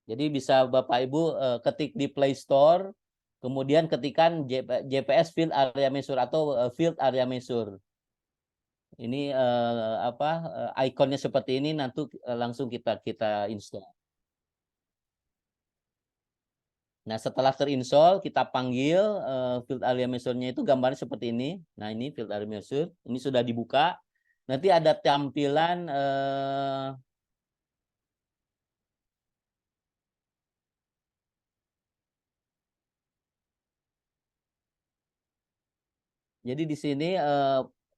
Jadi bisa Bapak Ibu ketik di Play Store, kemudian ketikan JPS Field Area Measure atau Field Area Measure. Ini ikonnya seperti ini, nanti langsung kita install. Nah, setelah terinstall, kita panggil field area measure-nya itu gambarnya seperti ini. Nah, ini field area measure. Ini sudah dibuka. Nanti ada tampilan jadi di sini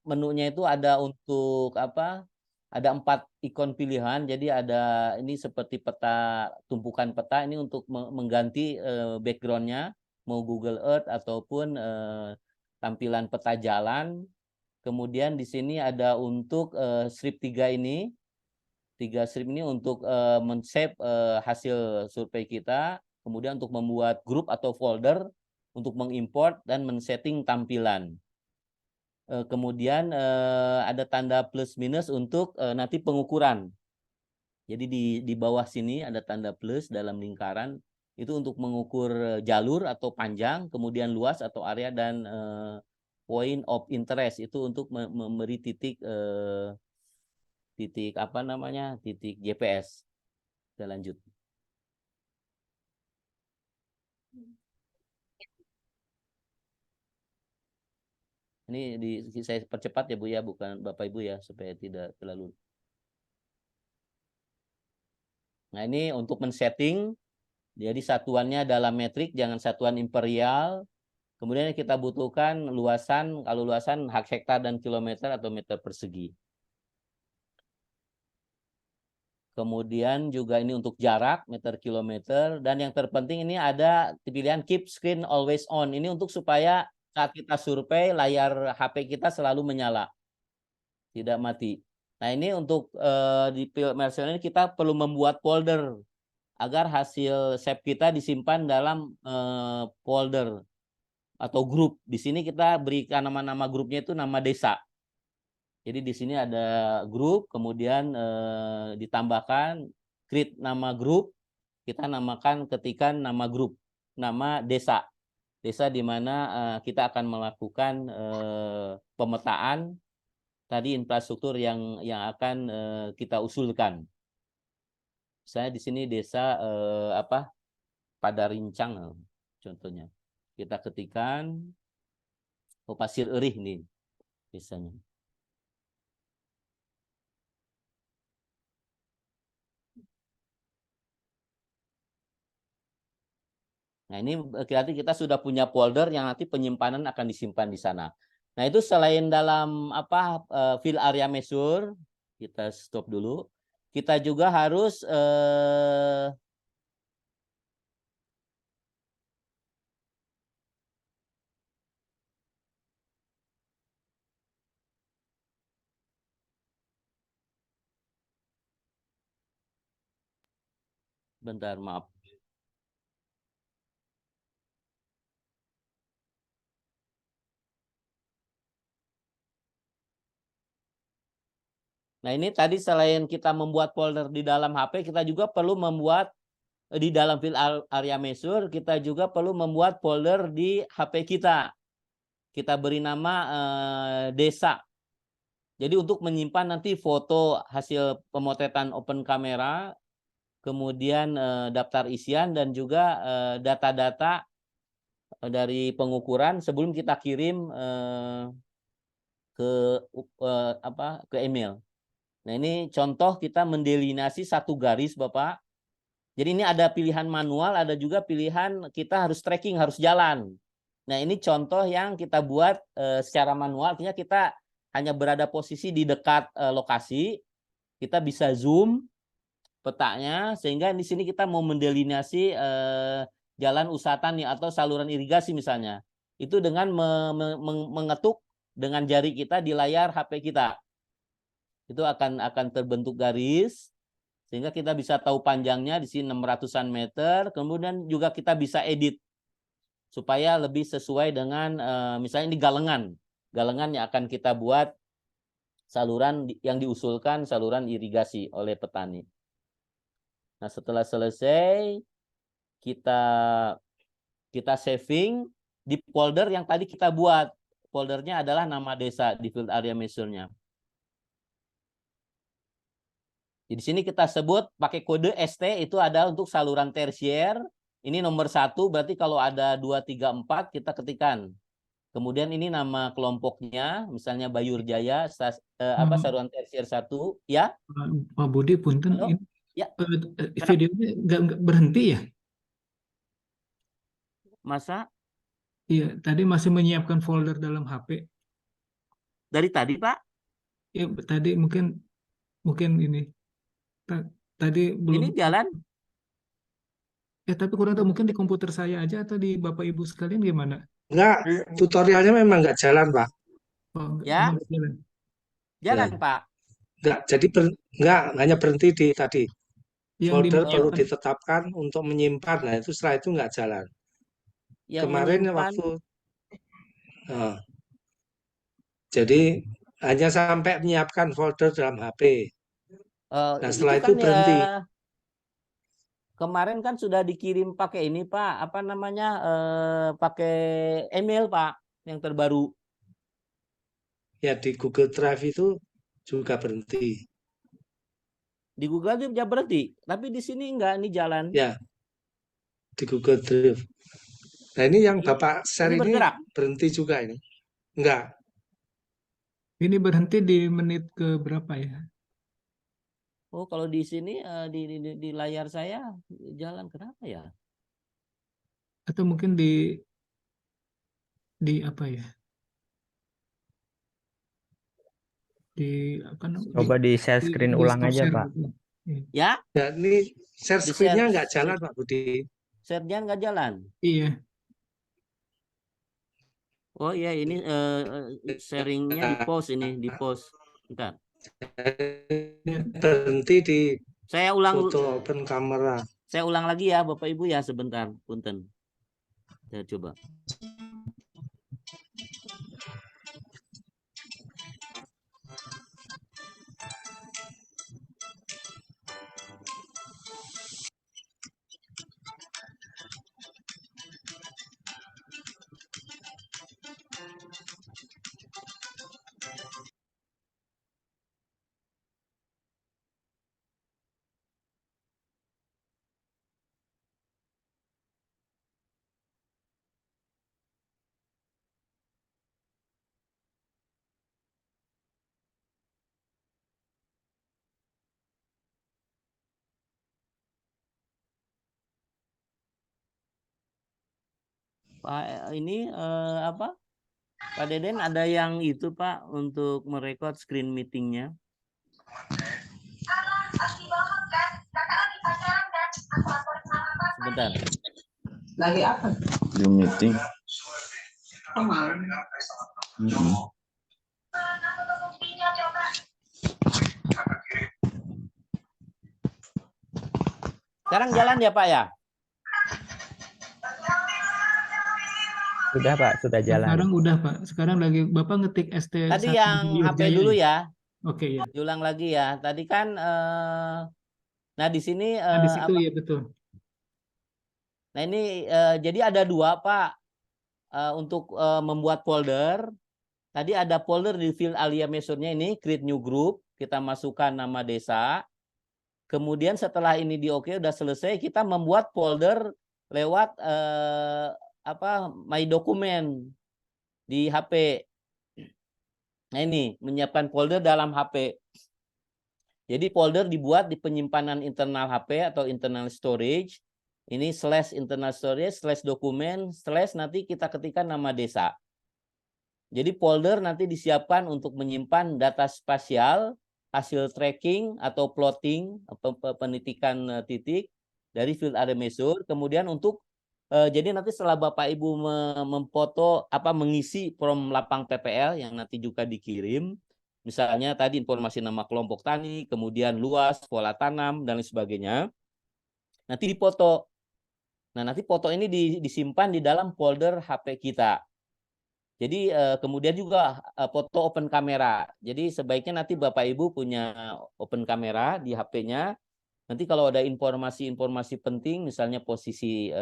menunya itu ada untuk apa? Ada 4 ikon pilihan. Jadi ada ini seperti peta, tumpukan peta ini untuk mengganti background-nya, mau Google Earth ataupun tampilan peta jalan. Kemudian di sini ada untuk strip 3 ini. 3 strip ini untuk men-save hasil survei kita. Kemudian untuk membuat grup atau folder, untuk mengimport dan men-setting tampilan. Kemudian ada tanda plus minus untuk nanti pengukuran. Jadi di bawah sini ada tanda plus dalam lingkaran. Itu untuk mengukur jalur atau panjang, kemudian luas atau area, dan point of interest itu untuk memberi titik apa namanya, titik GPS. Kita lanjut. Ini saya percepat ya Bu ya, bukan Bapak Ibu ya, supaya tidak terlalu. Nah, ini untuk men-setting. Jadi satuannya dalam metrik, jangan satuan imperial. Kemudian kita butuhkan luasan, kalau luasan hak hektar dan kilometer atau meter persegi. Kemudian juga ini untuk jarak, meter kilometer. Dan yang terpenting ini ada pilihan keep screen always on. Ini untuk supaya saat kita survei, layar HP kita selalu menyala, tidak mati. Nah, ini untuk di Mercer ini kita perlu membuat folder agar hasil save kita disimpan dalam folder atau grup. Di sini kita berikan nama-nama grupnya itu nama desa. Jadi di sini ada grup, kemudian ditambahkan create nama grup, kita namakan, ketikan nama grup, nama desa. Desa di mana kita akan melakukan pemetaan tadi infrastruktur yang akan kita usulkan. Saya di sini desa Padarincang contohnya. Kita ketikan Pasir Erih nih desanya. Nah, ini berarti kita sudah punya folder yang nanti penyimpanan akan disimpan di sana. Nah, itu selain dalam field area measure, kita stop dulu. Kita juga harus bentar, maaf. Nah, ini tadi selain kita membuat folder di dalam HP, kita juga perlu membuat di dalam field area measure, kita juga perlu membuat folder di HP kita. Kita beri nama desa. Jadi untuk menyimpan nanti foto hasil pemotretan open kamera, kemudian daftar isian, dan juga data-data dari pengukuran sebelum kita kirim ke email. Nah, ini contoh kita mendelinasi satu garis, Bapak. Jadi ini ada pilihan manual, ada juga pilihan kita harus tracking, harus jalan. Nah, ini contoh yang kita buat secara manual, artinya kita hanya berada posisi di dekat lokasi, kita bisa zoom petanya, sehingga di sini kita mau mendelinasi jalan usaha tani atau saluran irigasi misalnya. Itu dengan mengetuk dengan jari kita di layar HP kita. Itu akan terbentuk garis, sehingga kita bisa tahu panjangnya di sini 600-an meter. Kemudian juga kita bisa edit supaya lebih sesuai dengan misalnya ini galengan yang akan kita buat saluran yang diusulkan saluran irigasi oleh petani. Nah, setelah selesai kita saving di folder yang tadi kita buat. Foldernya adalah nama desa di field area measure-nya. Di sini kita sebut pakai kode ST itu ada untuk saluran tersier. Ini nomor 1, berarti kalau ada 2, 3, 4 kita ketikkan. Kemudian ini nama kelompoknya, misalnya Bayur Jaya, saluran tersier 1, ya. Pak Budi, punten, Halo? Ya. videonya nggak berhenti ya? Masa? Iya, tadi masih menyiapkan folder dalam HP. Dari tadi, Pak? Ya, tadi mungkin ini. Tadi belum. Ini jalan? Ya, tapi kurang tahu mungkin di komputer saya aja atau di Bapak Ibu sekalian gimana? Enggak, tutorialnya memang nggak jalan, Pak. Oh, Ya, emang nggak jalan. jalan, Ya. Pak. Enggak, jadi enggak, hanya berhenti di tadi. Yang Folder perlu dimenyiapkan. ditetapkan untuk menyimpan. Nah, itu setelah itu nggak jalan. Yang Kemarin menyimpan. waktu jadi hanya sampai menyiapkan folder dalam HP. Nah, Itu setelah itu kan berhenti. kemarin kan sudah dikirim pakai ini, Pak. Apa namanya? Pakai email, Pak, yang terbaru. Ya, di Google Drive itu juga berhenti. Di Google dia bisa berhenti, tapi di sini enggak, ini jalan. Ya, di Google Drive. Nah, ini yang Bapak share Ini ini bergerak. berhenti juga ini. Enggak. Ini berhenti di menit ke berapa ya? Oh, kalau di sini di layar saya jalan, kenapa ya? Atau mungkin di apa ya? Di apa namanya? Coba di share screen ulang stop aja, share Pak. gitu. Iya. Ya, Ya, ini share di screen-nya nggak jalan, Pak Budi. share-nya nggak jalan. Iya. Oh iya, ini sharingnya di post ini, di post. Bentar. Berhenti di Saya ulang. foto open kamera. Saya ulang lagi ya, Bapak Ibu ya, sebentar, punten. Saya coba. Pak, ini apa? Pak Deden ada yang itu, Pak, untuk merekod screen meetingnya. Sebentar. Lagi apa? Zoom meeting. Sekarang jalan ya, Pak ya? Sudah, Pak, sudah jalan. Sekarang udah, Pak. Sekarang lagi Bapak ngetik ST1 Tadi yang HP dulu ya. Oke, ya. Diulang lagi ya. Tadi kan nah di sini Nah, di situ apa? ya betul. Nah, ini jadi ada 2, Pak. Untuk membuat folder. Tadi ada folder di field area measure-nya ini, create new group, kita masukkan nama desa. Kemudian setelah ini di oke udah selesai, kita membuat folder lewat my document di HP. Nah, ini menyiapkan folder dalam HP. Jadi folder dibuat di penyimpanan internal HP atau internal storage. Ini /internal storage /dokumen nanti kita ketikkan nama desa. Jadi folder nanti disiapkan untuk menyimpan data spasial, hasil tracking atau plotting, penitikan titik dari field area measure. Kemudian untuk jadi nanti setelah Bapak Ibu memfoto mengisi form lapang PPL yang nanti juga dikirim, misalnya tadi informasi nama kelompok tani, kemudian luas, pola tanam dan lain sebagainya, nanti dipoto. Nah, nanti foto ini disimpan di dalam folder HP kita. Jadi kemudian juga foto open kamera. Jadi sebaiknya nanti Bapak Ibu punya open kamera di HP-nya. Nanti kalau ada informasi-informasi penting, misalnya posisi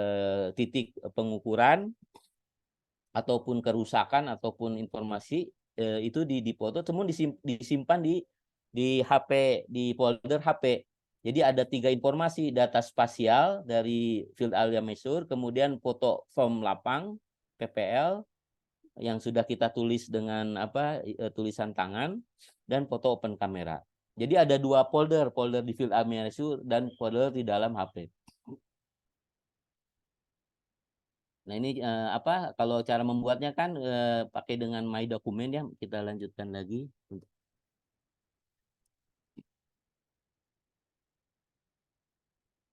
titik pengukuran, ataupun kerusakan, ataupun informasi, itu dipoto, semua disimpan di HP, di folder HP. Jadi ada 3 informasi, data spasial dari field area measure, kemudian foto form lapang, PPL, yang sudah kita tulis dengan tulisan tangan, dan foto open kamera. Jadi ada 2 folder di field area measure dan folder di dalam HP. Nah ini kalau cara membuatnya kan pakai dengan My Document ya. Kita lanjutkan lagi.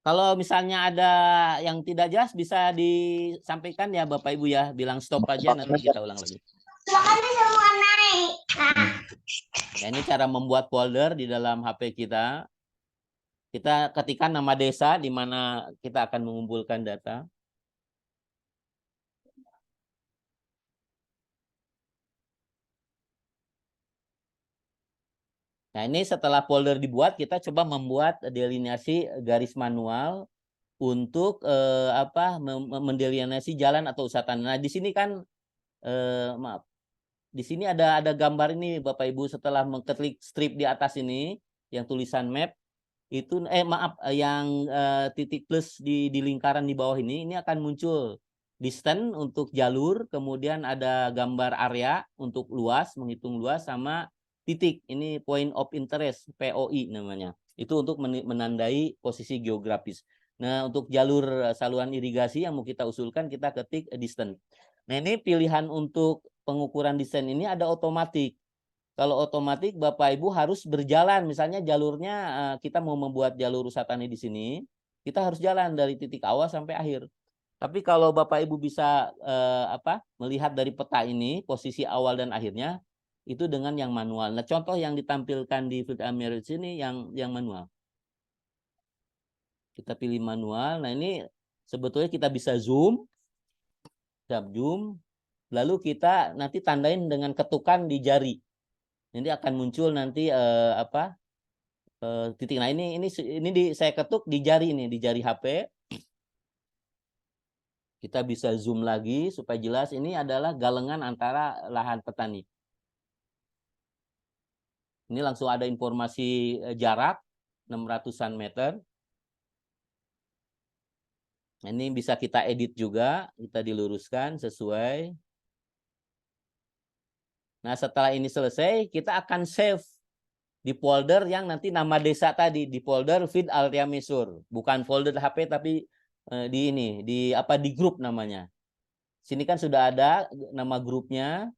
Kalau misalnya ada yang tidak jelas bisa disampaikan ya Bapak Ibu ya. Bilang stop aja, nanti kita ulang lagi. Nah ini cara membuat folder di dalam HP kita. Kita ketikkan nama desa di mana kita akan mengumpulkan data. Nah ini setelah folder dibuat, kita coba membuat delineasi garis manual untuk mendelineasi jalan atau usaha tanah. Nah di sini kan maaf, di sini ada gambar ini Bapak Ibu. Setelah mengklik strip di atas ini yang tulisan map itu yang titik plus di lingkaran di bawah ini akan muncul distance untuk jalur, kemudian ada gambar area untuk luas, menghitung luas, sama titik ini point of interest, POI namanya. Itu untuk menandai posisi geografis. Nah, untuk jalur saluran irigasi yang mau kita usulkan, kita ketik distance. Nah, ini pilihan untuk pengukuran distance ini ada otomatis. Kalau otomatis Bapak Ibu harus berjalan, misalnya jalurnya kita mau membuat jalur usaha tani di sini, kita harus jalan dari titik awal sampai akhir. Tapi kalau Bapak Ibu bisa melihat dari peta ini posisi awal dan akhirnya itu dengan yang manual. Nah, contoh yang ditampilkan di field area sini yang manual. Kita pilih manual. Nah, ini sebetulnya kita bisa zoom. Lalu kita nanti tandain dengan ketukan di jari. Nanti akan muncul nanti titik. Nah, ini saya ketuk di jari ini, di jari HP. Kita bisa zoom lagi supaya jelas ini adalah galengan antara lahan petani. Ini langsung ada informasi jarak 600-an meter. Ini bisa kita edit juga, kita diluruskan sesuai. Nah, setelah ini selesai, kita akan save di folder yang nanti nama desa tadi, di folder field area measure, bukan folder HP tapi di grup namanya. Sini kan sudah ada nama grupnya.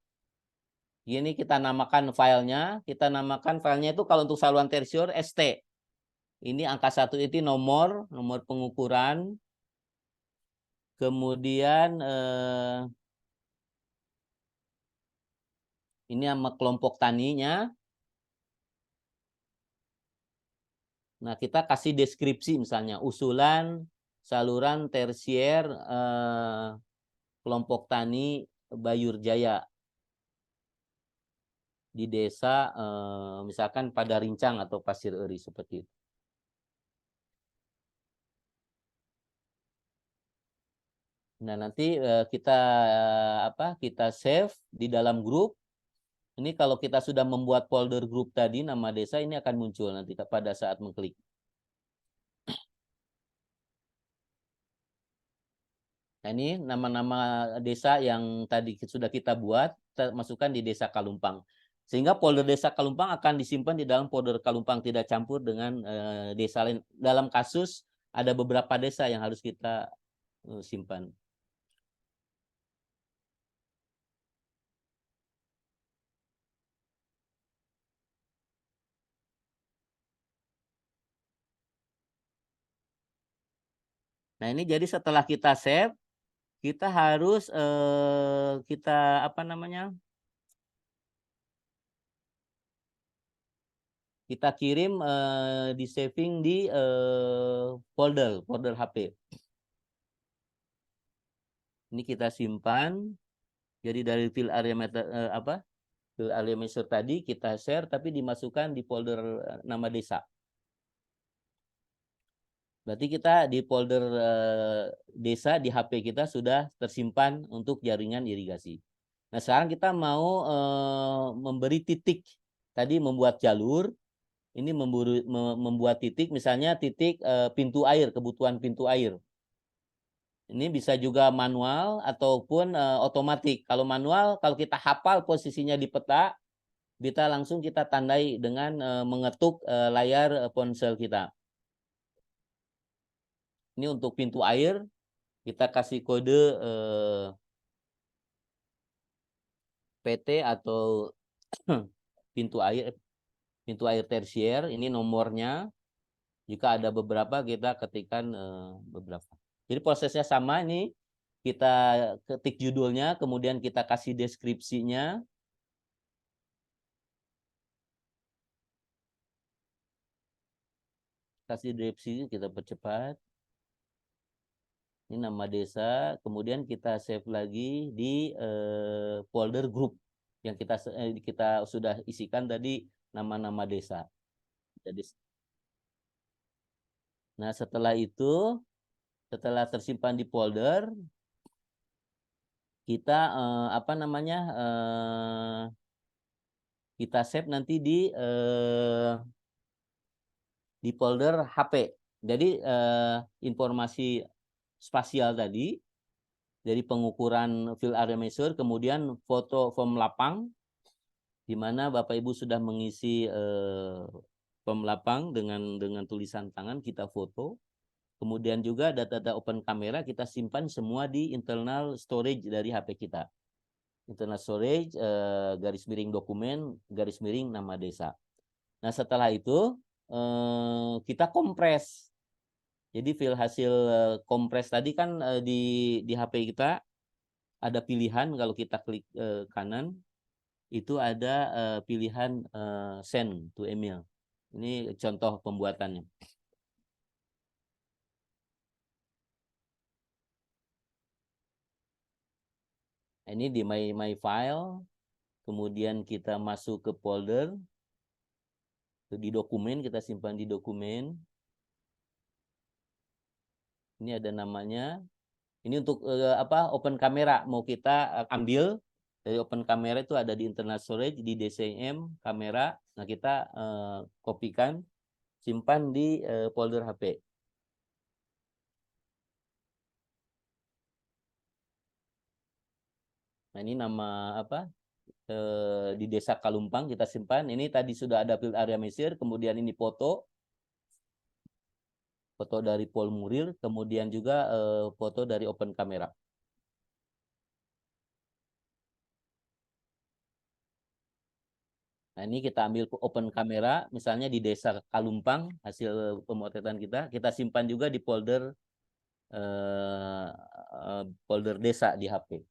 Ini kita namakan filenya. Kita namakan filenya itu kalau untuk saluran tersier ST. Ini angka 1 itu nomor pengukuran. Kemudian ini nama kelompok taninya. Nah, kita kasih deskripsi misalnya usulan saluran tersier kelompok tani Bayur Jaya di desa misalkan pada Rincang atau Pasir Eri seperti itu. Nah, nanti kita save di dalam grup. Ini kalau kita sudah membuat folder grup tadi nama desa, ini akan muncul nanti pada saat mengklik. Nah, ini nama-nama desa yang tadi sudah kita buat, kita masukkan di Desa Kalumpang. Sehingga folder Desa Kalumpang akan disimpan di dalam folder Kalumpang, tidak campur dengan desa lain. Dalam kasus ada beberapa desa yang harus kita simpan. Nah, ini jadi setelah kita save, kita harus kita kirim di saving di folder HP. Ini kita simpan. Jadi dari field area measure tadi kita share tapi dimasukkan di folder nama desa. Berarti kita di folder desa di HP kita sudah tersimpan untuk jaringan irigasi. Nah, sekarang kita mau memberi titik. Tadi membuat jalur, ini membuat titik, misalnya titik pintu air, kebutuhan pintu air. Ini bisa juga manual ataupun otomatis. Kalau manual, kalau kita hafal posisinya di peta, kita tandai dengan mengetuk layar ponsel kita. Ini untuk pintu air, kita kasih kode PT atau pintu air tersier. Ini nomornya. Jika ada beberapa, kita ketikkan beberapa. Jadi prosesnya sama, ini kita ketik judulnya, kemudian kita kasih deskripsinya. Kasih deskripsi, kita percepat. Ini nama desa, kemudian kita save lagi di folder group yang kita sudah isikan tadi, nama-nama desa. Jadi, nah setelah itu, setelah tersimpan di folder, kita kita save nanti di folder HP. Jadi informasi spasial tadi dari pengukuran field area measure, kemudian foto form lapang, di mana Bapak Ibu sudah mengisi form lapang dengan tulisan tangan, kita foto. Kemudian juga data-data open camera kita simpan semua di internal storage dari HP kita. Internal storage, garis miring dokumen, garis miring nama desa. Nah setelah itu kita kompres. Jadi file hasil kompres tadi kan di HP kita ada pilihan, kalau kita klik kanan itu ada pilihan send to email. Ini contoh pembuatannya. Ini di my file, kemudian kita masuk ke folder, di dokumen, kita simpan di dokumen. Ini ada namanya. Ini untuk open camera, mau kita ambil dari open camera, itu ada di internal storage di DCM kamera. Nah kita kopikan, simpan di folder HP. Nah ini nama di Desa Kalumpang kita simpan. Ini tadi sudah ada field area measure, kemudian ini foto dari Polmurir, kemudian juga foto dari open camera. Nah ini kita ambil open camera, misalnya di Desa Kalumpang, hasil pemotretan kita simpan juga di folder desa di HP.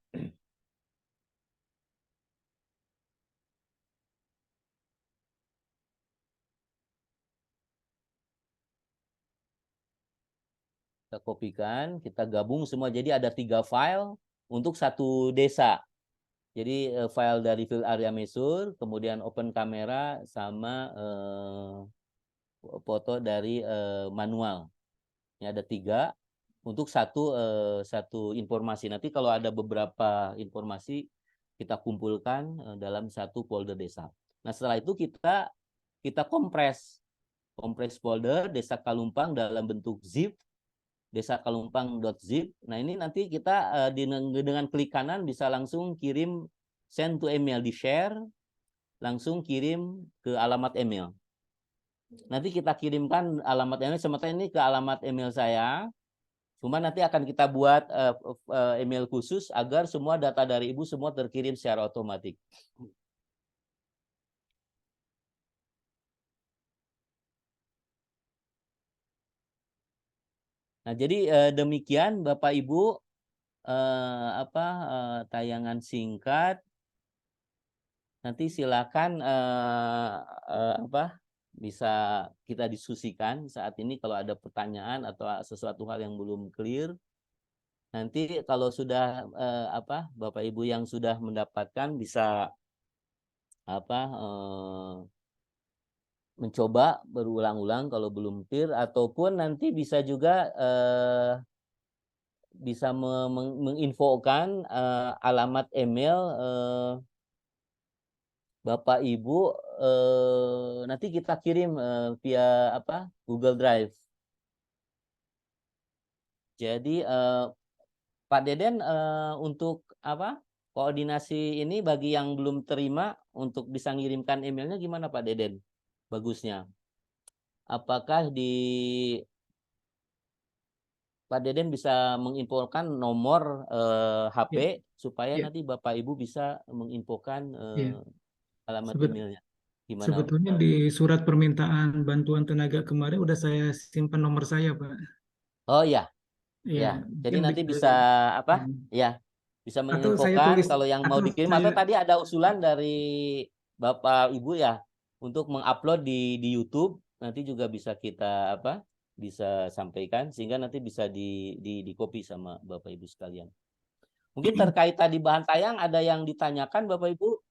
Kita kopikan, kita gabung semua, jadi ada 3 file untuk satu desa. Jadi file dari field area measure, kemudian open camera, sama foto dari manual. Ini ada 3 untuk satu informasi. Nanti kalau ada beberapa informasi, kita kumpulkan dalam satu folder desa. Nah setelah itu kita kompres folder Desa Kalumpang dalam bentuk zip, desaKalumpang.zip. Nah ini nanti kita dengan klik kanan bisa langsung kirim send to email, di share, langsung kirim ke alamat email. Nanti kita kirimkan alamat email, sementara ini ke alamat email saya. Cuma nanti akan kita buat email khusus agar semua data dari Ibu semua terkirim secara otomatis. Nah, jadi demikian Bapak Ibu tayangan singkat. Nanti silakan bisa kita diskusikan saat ini kalau ada pertanyaan atau sesuatu hal yang belum clear. Nanti kalau sudah Bapak Ibu yang sudah mendapatkan bisa mencoba berulang-ulang kalau belum clear, ataupun nanti bisa juga bisa menginfokan alamat email Bapak Ibu, nanti kita kirim via apa Google Drive. Jadi Pak Deden untuk apa koordinasi ini bagi yang belum terima untuk bisa ngirimkan emailnya gimana Pak Deden? Bagusnya. Apakah Pak Deden bisa menginfokan nomor HP Ya, supaya ya, nanti Bapak Ibu bisa menginfokan ya. alamat Sebet- emailnya. Gimana? Sebetulnya di surat permintaan bantuan tenaga kemarin udah saya simpan nomor saya, Pak. Oh ya, Ya, ya. Jadi mungkin nanti bisa, bisa apa? hmm. Ya, bisa Atau saya menginfokan tulis, kalau yang mau atau dikirim saya, atau tadi ada usulan dari Bapak Ibu ya untuk mengupload di YouTube, nanti juga bisa kita apa? Bisa sampaikan sehingga nanti bisa di copy sama Bapak Ibu sekalian. Mungkin terkait tadi bahan tayang ada yang ditanyakan Bapak Ibu?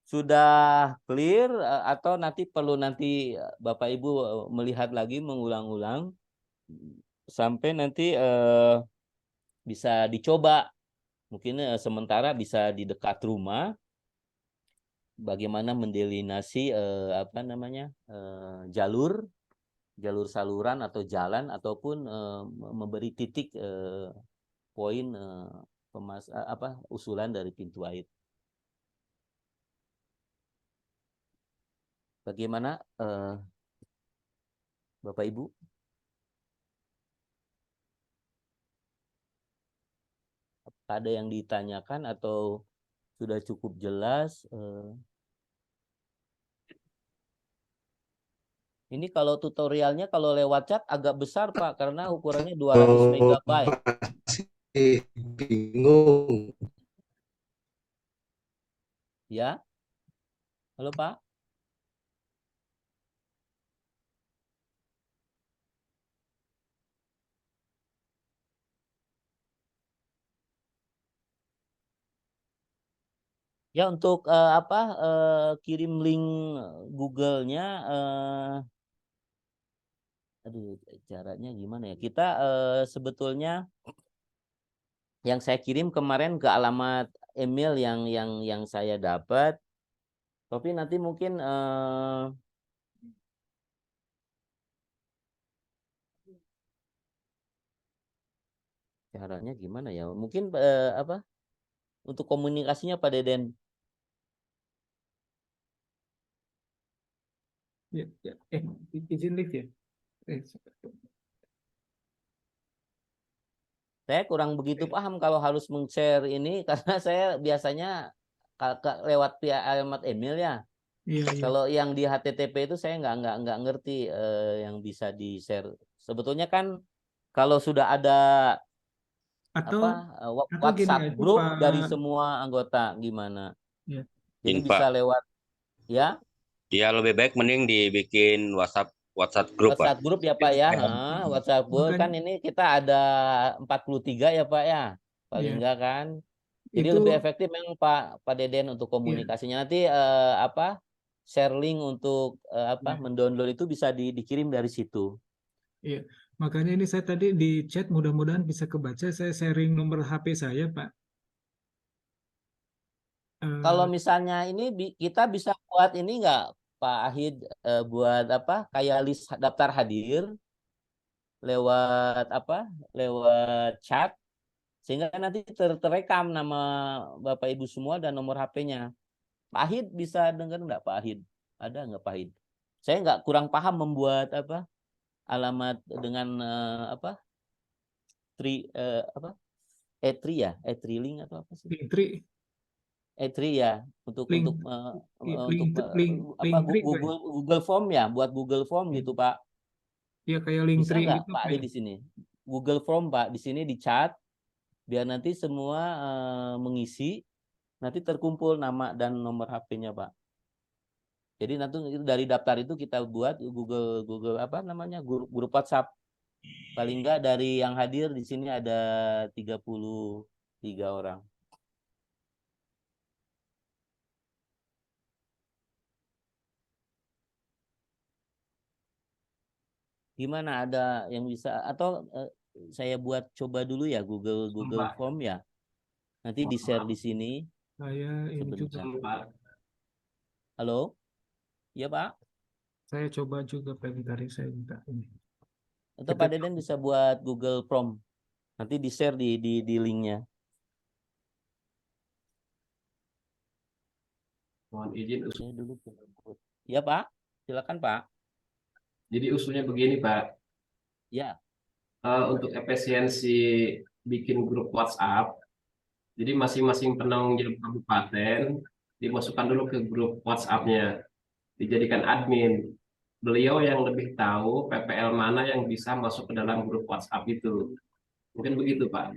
Sudah clear atau nanti perlu nanti Bapak Ibu melihat lagi mengulang-ulang sampai nanti bisa dicoba mungkin sementara bisa di dekat rumah bagaimana mendelinasi apa namanya jalur saluran atau jalan ataupun memberi titik poin apa usulan dari pintu air. Bagaimana Bapak Ibu? Ada yang ditanyakan atau sudah cukup jelas? Ini kalau tutorialnya kalau lewat chat agak besar Pak karena ukurannya 200 MB. Masih bingung. Ya, halo Pak. Ya untuk apa kirim link Google-nya aduh caranya gimana ya? Kita sebetulnya yang saya kirim kemarin ke alamat email yang saya dapat. Tapi nanti mungkin caranya gimana ya? Mungkin apa? Untuk komunikasinya Pak Deden. ya, ya. Izin lift ya. Saya kurang begitu paham kalau harus meng-share ini karena saya biasanya lewat via alamat email ya. Iya, iya. Kalau yang di HTTP itu saya nggak ngerti yang bisa di-share. Sebetulnya kan kalau sudah ada Atau apa gini WhatsApp aja grup Pak. dari semua anggota gimana? Ya. Jadi Ini bisa Pak, lewat ya ya lebih baik mending dibikin WhatsApp grup Pak. WhatsApp grup ya Pak ya. Ya. WhatsApp grup Makanya kan ini kita ada 43 ya Pak ya. Paling ya, enggak kan. Jadi itu lebih efektif memang Pak Deden untuk ya, komunikasinya. Nanti apa share link untuk apa ya, mendownload itu bisa dikirim dari situ. ya. Makanya ini saya tadi di chat mudah-mudahan bisa kebaca, saya sharing nomor HP saya, Pak. Kalau Eh, misalnya ini kita bisa buat ini enggak Pak Ahid buat apa kayak list daftar hadir lewat apa lewat chat sehingga nanti terekam nama Bapak Ibu semua dan nomor HP-nya. Pak Ahid bisa dengar enggak Pak Ahid? Ada enggak Pak Ahid? Saya enggak kurang paham membuat apa alamat dengan apa apa E3 ya E3 link atau apa sih link tree, E3 ya untuk link, untuk apa link tree, Pak. Google Form ya buat Google Form Ya, gitu Pak ya, kayak link bisa tree nggak gitu, Pak Pak Ahli ya. di sini Google Form Pak di sini di chat biar nanti semua mengisi nanti terkumpul nama dan nomor HP-nya Pak. Jadi nanti dari daftar itu kita buat Google apa namanya grup WhatsApp. Paling enggak dari yang hadir di sini ada 33 orang. Gimana, ada yang bisa atau saya buat coba dulu ya Google Form ya. Nanti di-share di sini Saya ini juga, sebentar. Halo? Iya, Pak? saya coba juga Pak, bentar ya, saya minta ini. Atau Kita Pak Deden bisa buat Google Form. Nanti di-share di linknya. Mohon izin, Saya dulu. Ya, Pak. Silakan, Pak. jadi usulnya begini Pak, Ya. untuk efisiensi bikin grup WhatsApp, jadi masing-masing penanggung jawab kabupaten dimasukkan dulu ke grup WhatsApp-nya, dijadikan admin. Beliau yang lebih tahu PPL mana yang bisa masuk ke dalam grup WhatsApp itu. Mungkin begitu Pak.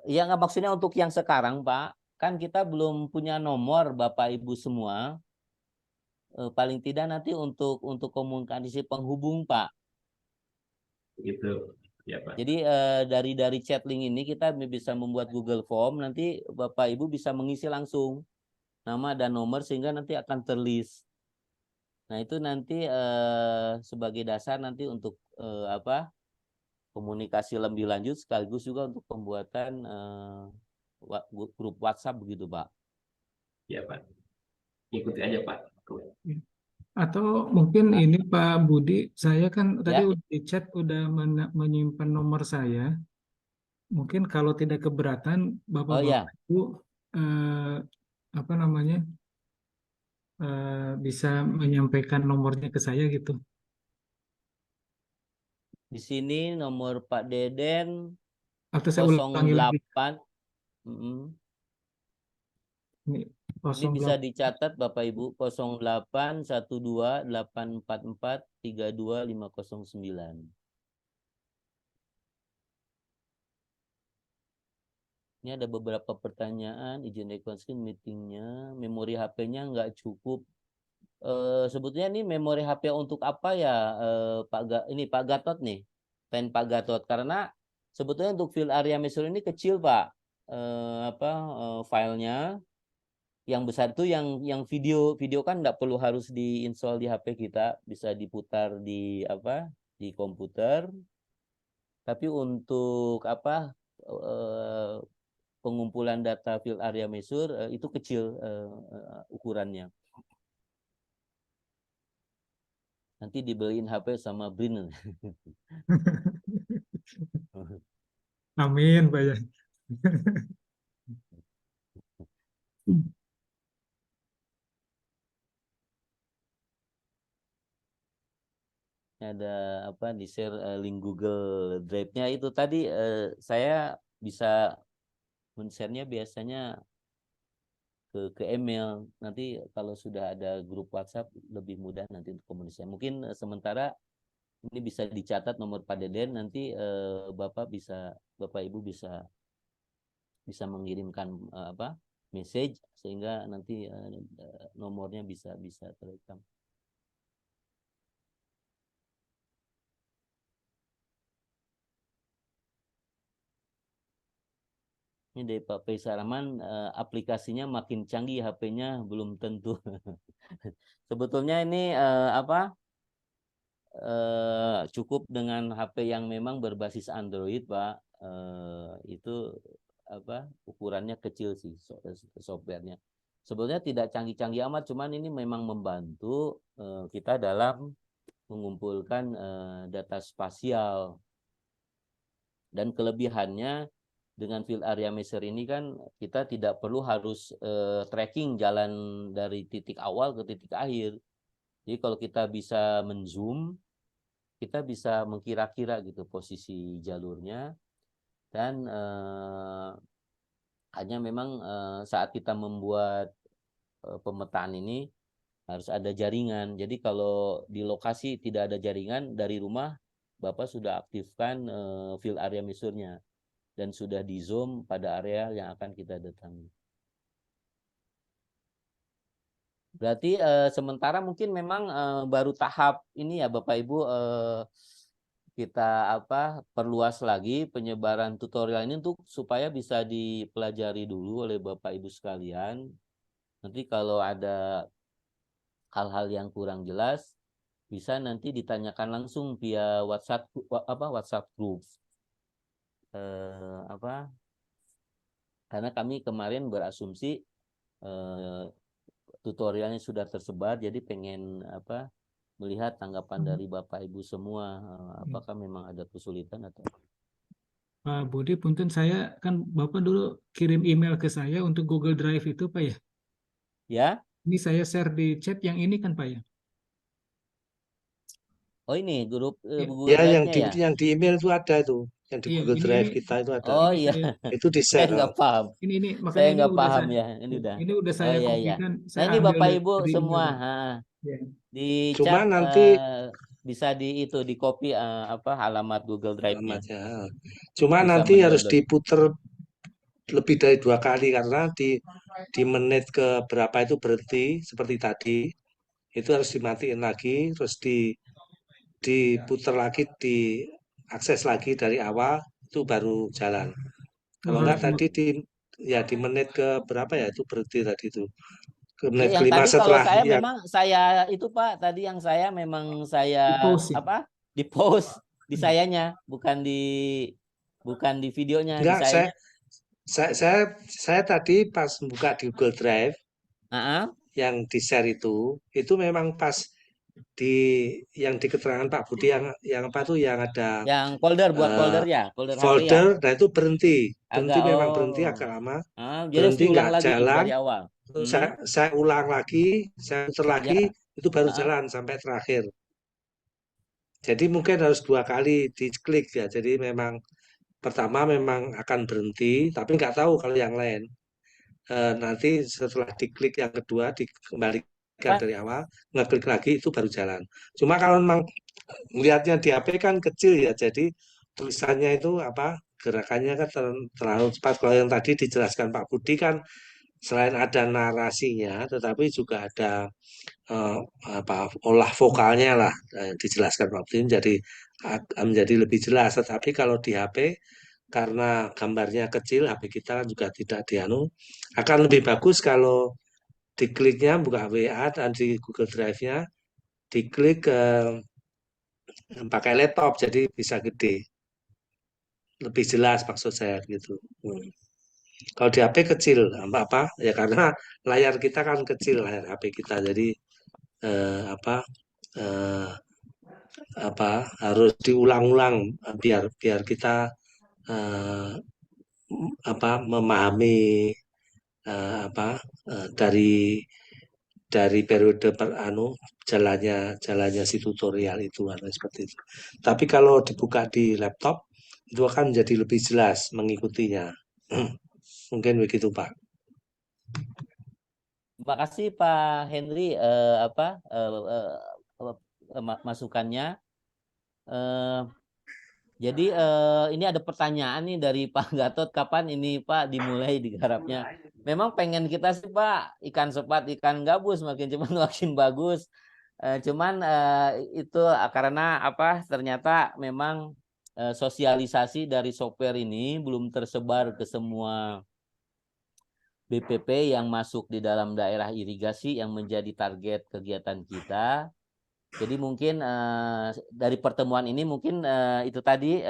Ya, nggak, maksudnya untuk yang sekarang, Pak. Kan kita belum punya nomor Bapak Ibu semua. Paling tidak nanti untuk komunikasi penghubung, Pak. Gitu. Ya Pak. Jadi dari chat link ini kita bisa membuat Google Form, nanti Bapak Ibu bisa mengisi langsung nama dan nomor sehingga nanti akan terlist. Nah, itu nanti sebagai dasar nanti untuk komunikasi lebih lanjut sekaligus juga untuk pembuatan grup WhatsApp begitu, Pak. Ya Pak. Ikuti aja Pak. Atau mungkin ini Pak Budi, saya kan tadi Ya. udah di chat udah menyimpan nomor saya. Mungkin kalau tidak keberatan Oh Bapak-bapak ya, Ibu apa namanya bisa menyampaikan nomornya ke saya gitu. di sini nomor Pak Deden Atau saya ulangi lagi. 08. Mm-mm. Ini Ini bisa 08. dicatat Bapak Ibu 0812-844-32509. Ini ada beberapa pertanyaan, izin request meetingnya, memori HP-nya nggak cukup. Sebetulnya ini memori HP untuk apa ya, Pak Gatot nih, Pak Gatot, karena sebetulnya untuk field area measure ini kecil Pak, filenya. Yang besar itu yang video kan nggak perlu harus diinstal di HP kita, bisa diputar di komputer. Tapi untuk pengumpulan data field area measure itu kecil ukurannya. Nanti dibeliin HP sama Brin. Amin Pak ya. Ada di share link Google Drive-nya itu tadi, saya bisa men-share-nya biasanya ke email. Nanti kalau sudah ada grup WhatsApp lebih mudah nanti untuk komunikasi. Mungkin sementara ini bisa dicatat nomor Pak Deden, nanti Bapak Ibu bisa mengirimkan message sehingga nanti nomornya bisa terekam. Ini dari Pak Faisal Rahman, aplikasinya makin canggih, HP-nya belum tentu. Sebetulnya ini cukup dengan HP yang memang berbasis Android, Pak. Itu ukurannya kecil sih softwarenya. Sebetulnya tidak canggih-canggih amat, cuman ini memang membantu kita dalam mengumpulkan data spasial. Dan kelebihannya dengan field area measure ini kan kita tidak perlu harus tracking jalan dari titik awal ke titik akhir. Jadi kalau kita bisa menzoom, kita bisa mengkira-kira gitu posisi jalurnya. Dan hanya memang saat kita membuat pemetaan ini harus ada jaringan. Jadi kalau di lokasi tidak ada jaringan, dari rumah Bapak sudah aktifkan field area measure-nya dan sudah di zoom pada area yang akan kita datangi. Berarti sementara mungkin memang baru tahap ini ya Bapak Ibu, kita perluas lagi penyebaran tutorial ini untuk supaya bisa dipelajari dulu oleh Bapak Ibu sekalian. Nanti kalau ada hal-hal yang kurang jelas bisa nanti ditanyakan langsung via WhatsApp group. Karena kami kemarin berasumsi tutorialnya sudah tersebar, jadi pengen melihat tanggapan dari Bapak Ibu semua, apakah memang ada kesulitan atau Pak Budi, punten saya kan Bapak dulu kirim email ke saya untuk Google Drive itu Pak ya. ya. Ini saya share di chat yang ini kan Pak ya. Oh ini grup Ya. Google Ya, yang Drive-nya di ya. yang di email itu ada itu, yang di Iya, Google ini Drive kita itu ada. Oh ini iya, saya Itu di saya share. nggak paham. ini Saya makanya ini nggak udah paham saya ya, ini udah. ini udah Oh saya iya iya. kopikan, Nah saya ini ambil Bapak Ibu dari semua, email. Ya. di Cuma chat nanti bisa di copy alamat Google Drive-nya. alamatnya. Cuma Bisa nanti harus mendownload. diputer lebih dari 2 kali karena di menit ke berapa itu berhenti seperti tadi. Itu harus dimatiin lagi, terus diputer lagi, diakses lagi dari awal, itu baru jalan. Kalau Harus enggak tadi di menit ke berapa ya itu berhenti tadi itu. Ke menit Yang kelima tadi kalau setelah saya yang memang saya itu Pak, tadi yang saya memang saya di post ya. di post di sayanya, bukan di videonya, di enggak sayanya. saya tadi pas buka di Google Drive Ah, yang di share itu memang pas yang di keterangan Pak Budi yang apa tuh yang ada yang folder buat eh, folder ya, folder HP ya. folder, nah itu berhenti Agak memang berhenti agak lama, jadi harus berhenti diulang nggak lagi jalan, dari awal. terus saya ulang lagi, saya putar Ya, lagi, itu baru ah, jalan sampai terakhir. Jadi mungkin harus 2 kali diklik ya. Jadi memang pertama memang akan berhenti, tapi nggak tahu kalau yang lain. Nanti setelah diklik yang kedua dikembalikan Pak. dari awal, ngeklik lagi itu baru jalan. Cuma kalau memang melihatnya di HP kan kecil ya, jadi tulisannya itu gerakannya kan terlalu cepat. Kalau yang tadi dijelaskan Pak Budi kan selain ada narasinya, tetapi juga ada eh, olah vokalnya lah, dijelaskan Pak Budi menjadi lebih jelas. Tetapi kalau di HP karena gambarnya kecil, HP kita kan juga tidak akan lebih bagus kalau dikliknya buka WA dan di Google Drive-nya diklik pakai laptop jadi bisa gede, lebih jelas maksud saya gitu. Kalau di HP kecil apa ya karena layar kita kan kecil, layar HP kita, jadi eh, apa eh, harus diulang-ulang biar kita eh, memahami dari periode jalannya si tutorial itu atau seperti itu. Tapi kalau dibuka di laptop itu akan menjadi lebih jelas mengikutinya. Mungkin begitu Pak. Terima kasih Pak Henry masukannya. Jadi ini ada pertanyaan nih dari Pak Gatot, kapan ini Pak dimulai digarapnya? Memang pengen kita sih Pak ikan sepat ikan gabus makin cepat makin bagus. Cuman itu karena ternyata memang sosialisasi dari software ini belum tersebar ke semua BPP yang masuk di dalam daerah irigasi yang menjadi target kegiatan kita. Jadi mungkin dari pertemuan ini mungkin itu tadi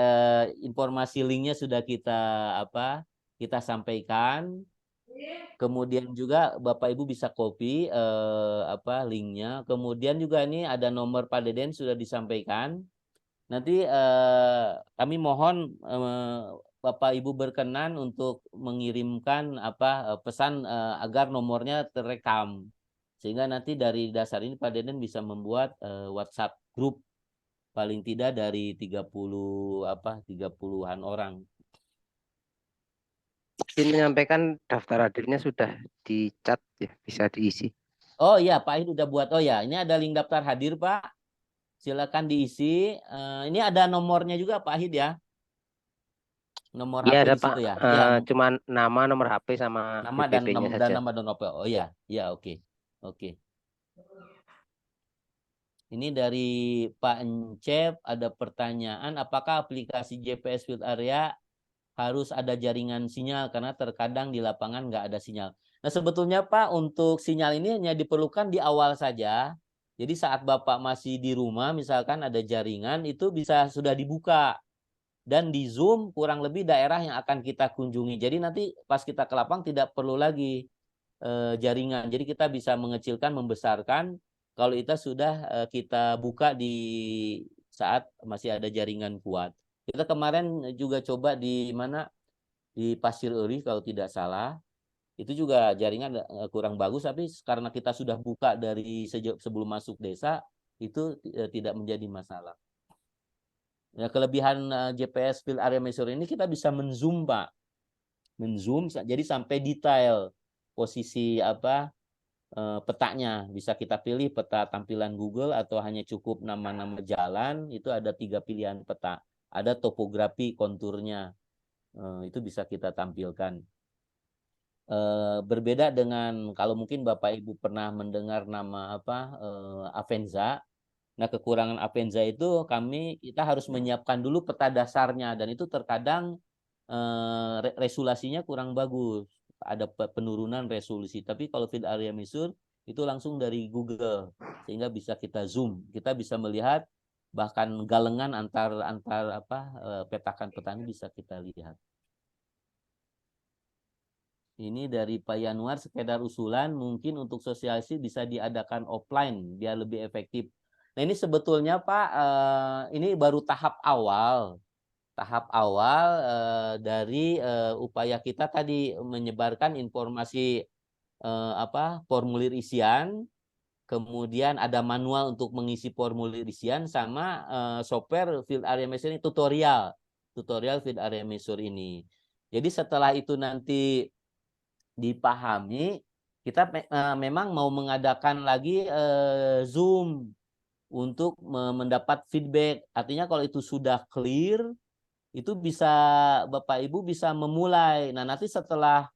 informasi linknya sudah kita sampaikan. Kemudian juga Bapak Ibu bisa copy linknya. Kemudian juga ini ada nomor Pak Deden sudah disampaikan. Nanti kami mohon Bapak Ibu berkenan untuk mengirimkan pesan agar nomornya terekam. Sehingga nanti dari dasar ini Pak Deden bisa membuat WhatsApp grup paling tidak dari 30-an orang. Izin menyampaikan daftar hadirnya sudah di chat ya, bisa diisi. Oh iya, Pak Ahid udah buat. Oh ya, ini ada link daftar hadir, Pak. Silakan diisi. Ini ada nomornya juga, Pak Ahid ya. Nomor Iya HP ada di Pak, situ ya. Ya, cuma nama, nomor HP sama nama dan BPP-nya saja. nama dan OP. Oh iya, ya oke. Oke. Ini dari Pak Encep ada pertanyaan, apakah aplikasi GPS Field Area harus ada jaringan sinyal karena terkadang di lapangan nggak ada sinyal. Nah sebetulnya Pak untuk sinyal ini hanya diperlukan di awal saja. Jadi saat Bapak masih di rumah, misalkan ada jaringan, itu bisa sudah dibuka. Dan di Zoom kurang lebih daerah yang akan kita kunjungi. Jadi nanti pas kita ke lapang tidak perlu lagi jaringan. Jadi kita bisa mengecilkan, membesarkan kalau kita sudah kita buka di saat masih ada jaringan kuat. Kita kemarin juga coba di mana, di Pasir Eri kalau tidak salah. Itu juga jaringan kurang bagus, tapi karena kita sudah buka dari sebelum masuk desa, itu tidak menjadi masalah. Ya, kelebihan GPS Field Area Measure ini kita bisa men-zoom, Pak. Men-zoom jadi sampai detail posisi apa petanya. Bisa kita pilih peta tampilan Google atau hanya cukup nama-nama jalan. Itu ada 3 pilihan peta. Ada topografi konturnya. Itu bisa kita tampilkan. Berbeda dengan kalau mungkin Bapak Ibu pernah mendengar nama apa Avenza. Nah, kekurangan Avenza itu kita harus menyiapkan dulu peta dasarnya, dan itu terkadang resolusinya kurang bagus. Ada penurunan resolusi. Tapi kalau Field Area Measure itu langsung dari Google, sehingga bisa kita zoom. Kita bisa melihat bahkan galengan antar petakan petani bisa kita lihat. Ini dari Pak Yanuar, sekedar usulan mungkin untuk sosialisasi bisa diadakan offline biar lebih efektif. Nah, ini sebetulnya Pak, ini baru tahap awal. Tahap awal dari upaya kita tadi menyebarkan informasi formulir isian, kemudian ada manual untuk mengisi formulir isian, sama software Field Area Measure ini tutorial Field Area Measure ini. Jadi setelah itu nanti dipahami, kita memang mau mengadakan lagi Zoom untuk mendapat feedback. Artinya kalau itu sudah clear, itu bisa Bapak Ibu bisa memulai. Nah, nanti setelah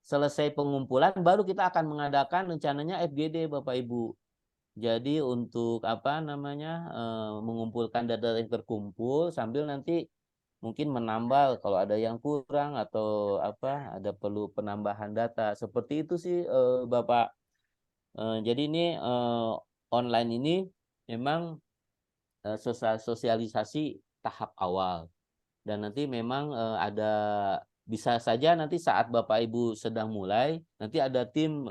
selesai pengumpulan baru kita akan mengadakan rencananya FGD Bapak Ibu. Jadi untuk mengumpulkan data yang terkumpul sambil nanti mungkin menambah kalau ada yang kurang atau ada perlu penambahan data. Seperti itu sih Bapak. Jadi ini online ini memang sosialisasi tahap awal. Dan nanti memang bisa saja nanti saat Bapak Ibu sedang mulai, nanti ada tim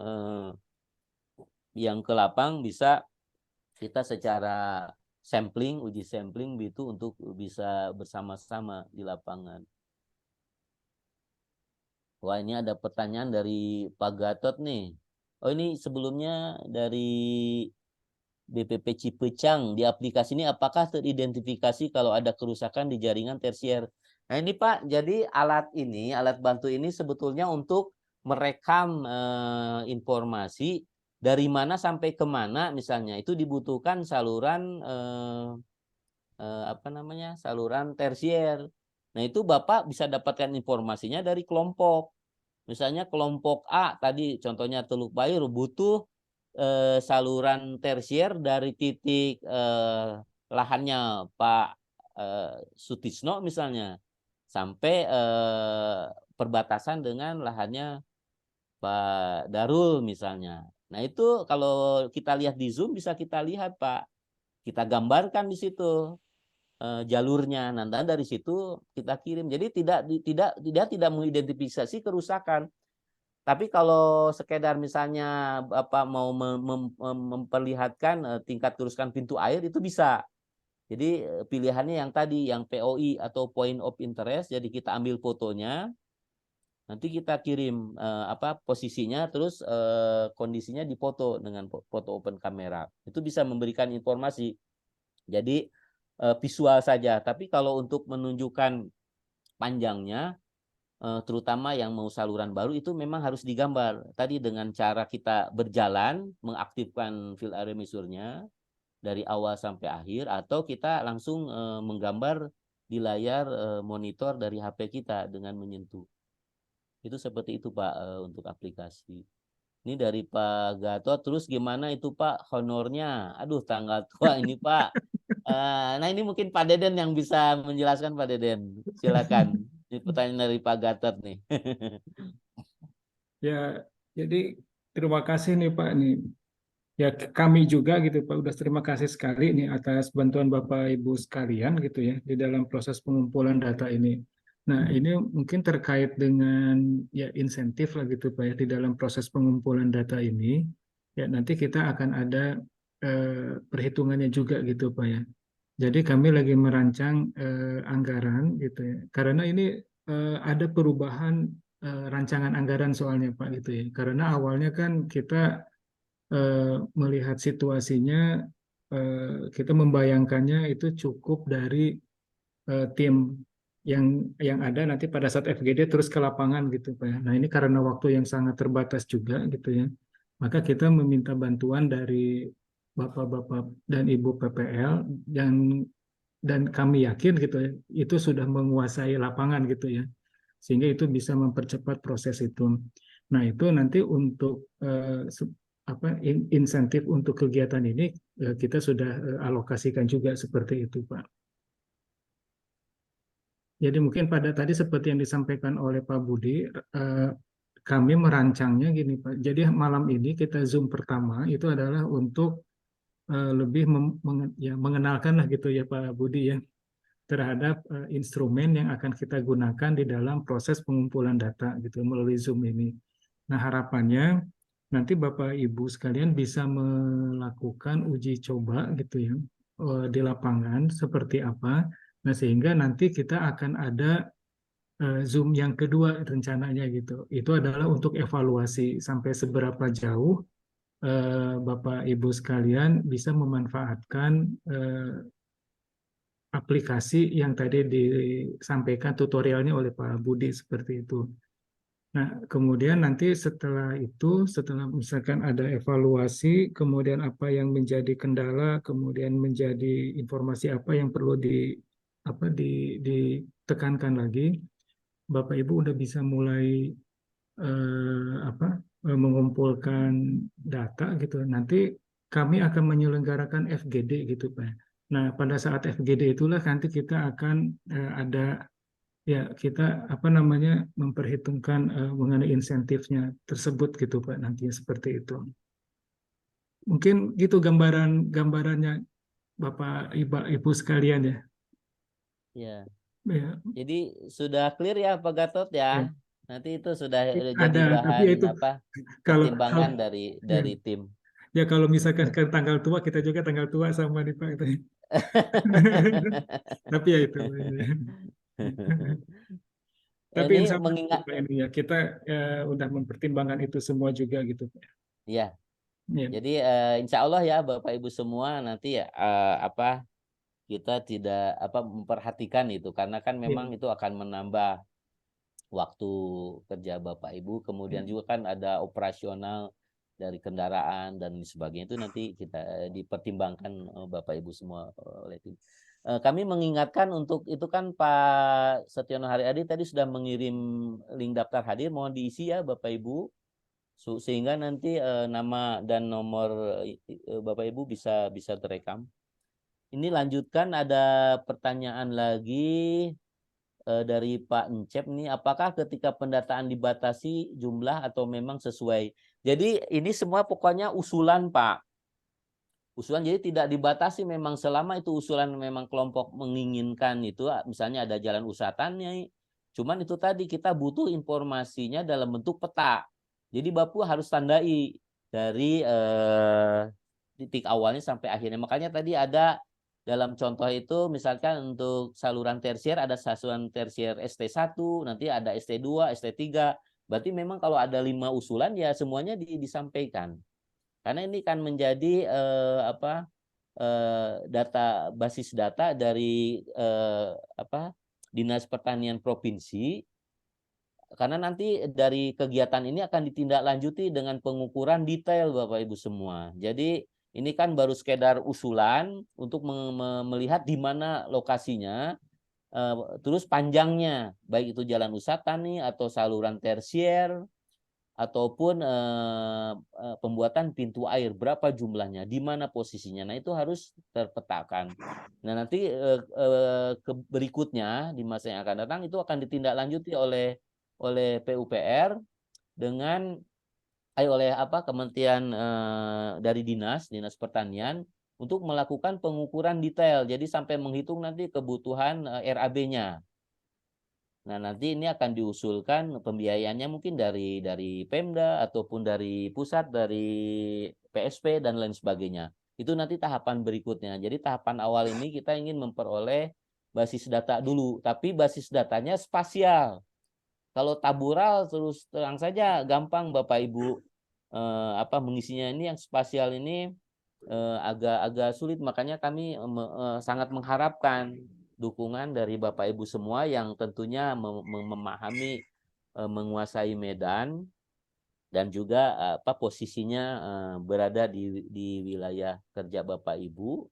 yang ke lapang bisa kita secara uji sampling gitu untuk bisa bersama-sama di lapangan. Wah, ini ada pertanyaan dari Pak Gatot nih. Oh, ini sebelumnya dari BPP Cipecang. Di aplikasi ini apakah teridentifikasi kalau ada kerusakan di jaringan tersier? Nah, ini Pak, jadi alat bantu ini sebetulnya untuk merekam informasi dari mana sampai kemana, misalnya itu dibutuhkan saluran saluran tersier. Nah, itu Bapak bisa dapatkan informasinya dari kelompok. Misalnya kelompok A tadi contohnya Teluk Bayur butuh saluran tersier dari titik lahannya Pak Sutisno misalnya sampai perbatasan dengan lahannya Pak Darul misalnya. Nah, itu kalau kita lihat di Zoom bisa kita lihat Pak. Kita gambarkan di situ jalurnya. Nanti dari situ kita kirim. Jadi tidak mengidentifikasi kerusakan. Tapi kalau sekedar misalnya Bapak mau memperlihatkan tingkat kerusakan pintu air itu bisa. Jadi pilihannya yang tadi yang POI atau point of interest. Jadi kita ambil fotonya. Nanti kita kirim posisinya, terus kondisinya dipoto dengan foto open kamera. Itu bisa memberikan informasi. Jadi visual saja. Tapi kalau untuk menunjukkan panjangnya, terutama yang mau saluran baru itu memang harus digambar. Tadi dengan cara kita berjalan, mengaktifkan Field Area Measure-nya dari awal sampai akhir, atau kita langsung menggambar di layar monitor dari HP kita dengan menyentuh. Itu seperti itu Pak untuk aplikasi. Ini dari Pak Gatot. Terus gimana itu Pak honornya? Aduh, tanggal tua ini Pak. Nah, ini mungkin Pak Deden yang bisa menjelaskan Pak Deden. Silakan. Ini pertanyaan dari Pak Gatot nih. Ya, jadi terima kasih nih Pak nih. Ya, kami juga gitu Pak, udah terima kasih sekali nih atas bantuan Bapak Ibu sekalian gitu ya di dalam proses pengumpulan data ini. Nah, ini mungkin terkait dengan ya insentif lah gitu Pak ya di dalam proses pengumpulan data ini. Ya, nanti kita akan ada perhitungannya juga gitu Pak ya. Jadi kami lagi merancang anggaran gitu ya. Karena ini ada perubahan rancangan anggaran soalnya Pak gitu ya. Karena awalnya kan kita melihat situasinya, kita membayangkannya itu cukup dari tim yang ada nanti pada saat FGD terus ke lapangan gitu Pak ya. Nah ini karena waktu yang sangat terbatas juga gitu ya, maka kita meminta bantuan dari Bapak-Bapak dan Ibu PPL dan kami yakin gitu ya, itu sudah menguasai lapangan gitu ya, sehingga itu bisa mempercepat proses itu. Nah, itu nanti untuk insentif untuk kegiatan ini kita sudah alokasikan juga seperti itu, Pak. Jadi mungkin pada tadi seperti yang disampaikan oleh Pak Budi, kami merancangnya gini, Pak. Jadi malam ini kita Zoom pertama itu adalah untuk lebih mengenalkan lah gitu ya Pak Budi ya, terhadap instrumen yang akan kita gunakan di dalam proses pengumpulan data gitu melalui Zoom ini. Nah, harapannya nanti Bapak Ibu sekalian bisa melakukan uji coba gitu ya di lapangan seperti apa. Nah, sehingga nanti kita akan ada Zoom yang kedua rencananya gitu. Itu adalah untuk evaluasi sampai seberapa jauh Bapak Ibu sekalian bisa memanfaatkan aplikasi yang tadi disampaikan tutorialnya oleh Pak Budi seperti itu. Nah, kemudian nanti setelah itu, setelah misalkan ada evaluasi, kemudian apa yang menjadi kendala, kemudian menjadi informasi apa yang perlu ditekankan lagi, Bapak Ibu udah bisa mulai mengumpulkan data gitu. Nanti kami akan menyelenggarakan FGD gitu Pak. Nah, pada saat FGD itulah nanti kita akan ada ya kita memperhitungkan mengenai insentifnya tersebut gitu Pak nantinya seperti itu. Mungkin gitu gambarannya Bapak Ibu sekalian ya. Ya. Ya, Jadi sudah clear ya Pak Gatot ya. ya. Nanti itu sudah jadi Ada, tapi bahan itu kalau pertimbangan dari ya, tim. ya kalau misalkan kan tanggal tua kita juga tanggal tua sama nih Pak. Tapi ya itu. Tapi Ini insya Allah mengingat Pak, ini ya kita udah mempertimbangkan itu semua juga gitu Pak. ya. Ya, Jadi insya Allah ya Bapak Ibu semua nanti ya kita tidak memperhatikan itu karena kan ya, memang itu akan menambah waktu kerja Bapak Ibu, kemudian juga kan ada operasional dari kendaraan dan sebagainya itu nanti kita dipertimbangkan Bapak Ibu semua oleh tim. Kami mengingatkan untuk itu kan Pak Setiono Haryadi tadi sudah mengirim link daftar hadir, mohon diisi ya Bapak Ibu sehingga nanti nama dan nomor Bapak Ibu bisa terekam. Ini lanjutkan ada pertanyaan lagi dari Pak Encep nih, apakah ketika pendataan dibatasi jumlah atau memang sesuai? Jadi ini semua pokoknya usulan Pak. Usulan jadi tidak dibatasi memang selama itu usulan memang kelompok menginginkan itu, misalnya ada jalan usaha tani. Cuman itu tadi kita butuh informasinya dalam bentuk peta. Jadi Bapak harus tandai dari titik awalnya sampai akhirnya. Makanya tadi ada dalam contoh itu misalkan untuk saluran tersier ada saluran tersier ST1, nanti ada ST2, ST3. Berarti memang kalau ada 5 usulan ya semuanya disampaikan. Karena ini kan menjadi basis data dari Dinas Pertanian Provinsi. Karena nanti dari kegiatan ini akan ditindaklanjuti dengan pengukuran detail Bapak Ibu semua. Jadi ini kan baru sekedar usulan untuk melihat di mana lokasinya, terus panjangnya, baik itu jalan usaha tani atau saluran tersier, ataupun pembuatan pintu air, berapa jumlahnya, di mana posisinya. Nah itu harus terpetakan. Nah nanti berikutnya di masa yang akan datang itu akan ditindaklanjuti oleh PUPR dengan oleh Kementerian dari Dinas Pertanian untuk melakukan pengukuran detail. Jadi sampai menghitung nanti kebutuhan RAB-nya. Nah, nanti ini akan diusulkan pembiayaannya mungkin dari Pemda ataupun dari pusat, dari PSP dan lain sebagainya. Itu nanti tahapan berikutnya. Jadi tahapan awal ini kita ingin memperoleh basis data dulu, tapi basis datanya spasial. Kalau tabural terus terang saja gampang Bapak Ibu mengisinya. Ini yang spasial ini agak sulit, makanya kami sangat mengharapkan dukungan dari Bapak Ibu semua yang tentunya memahami, menguasai medan dan juga posisinya berada di wilayah kerja Bapak Ibu.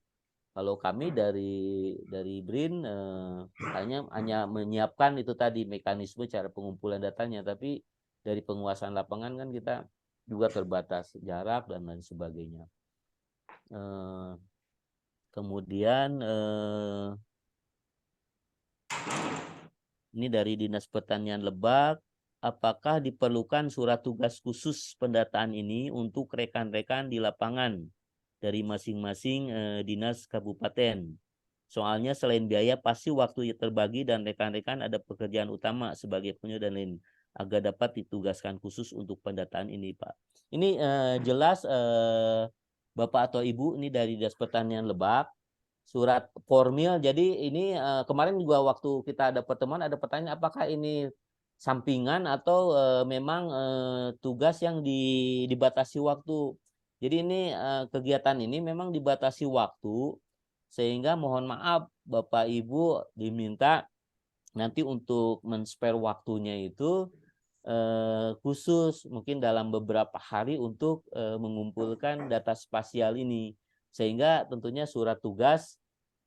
Kalau kami dari BRIN hanya menyiapkan itu tadi mekanisme cara pengumpulan datanya, tapi dari penguasaan lapangan kan kita juga terbatas jarak dan lain sebagainya. Kemudian ini dari Dinas Pertanian Lebak, apakah diperlukan surat tugas khusus pendataan ini untuk rekan-rekan di lapangan dari masing-masing dinas kabupaten? Soalnya selain biaya pasti waktu terbagi dan rekan-rekan ada pekerjaan utama sebagai penyuluh dan lain, agar dapat ditugaskan khusus untuk pendataan ini, Pak. Ini jelas Bapak atau Ibu ini dari Dinas Pertanian Lebak, surat formil. Jadi ini kemarin juga waktu kita ada pertemuan ada pertanyaan apakah ini sampingan atau memang tugas yang dibatasi waktu. Jadi ini kegiatan ini memang dibatasi waktu, sehingga mohon maaf Bapak Ibu diminta nanti untuk men-spare waktunya itu khusus mungkin dalam beberapa hari untuk mengumpulkan data spasial ini, sehingga tentunya surat tugas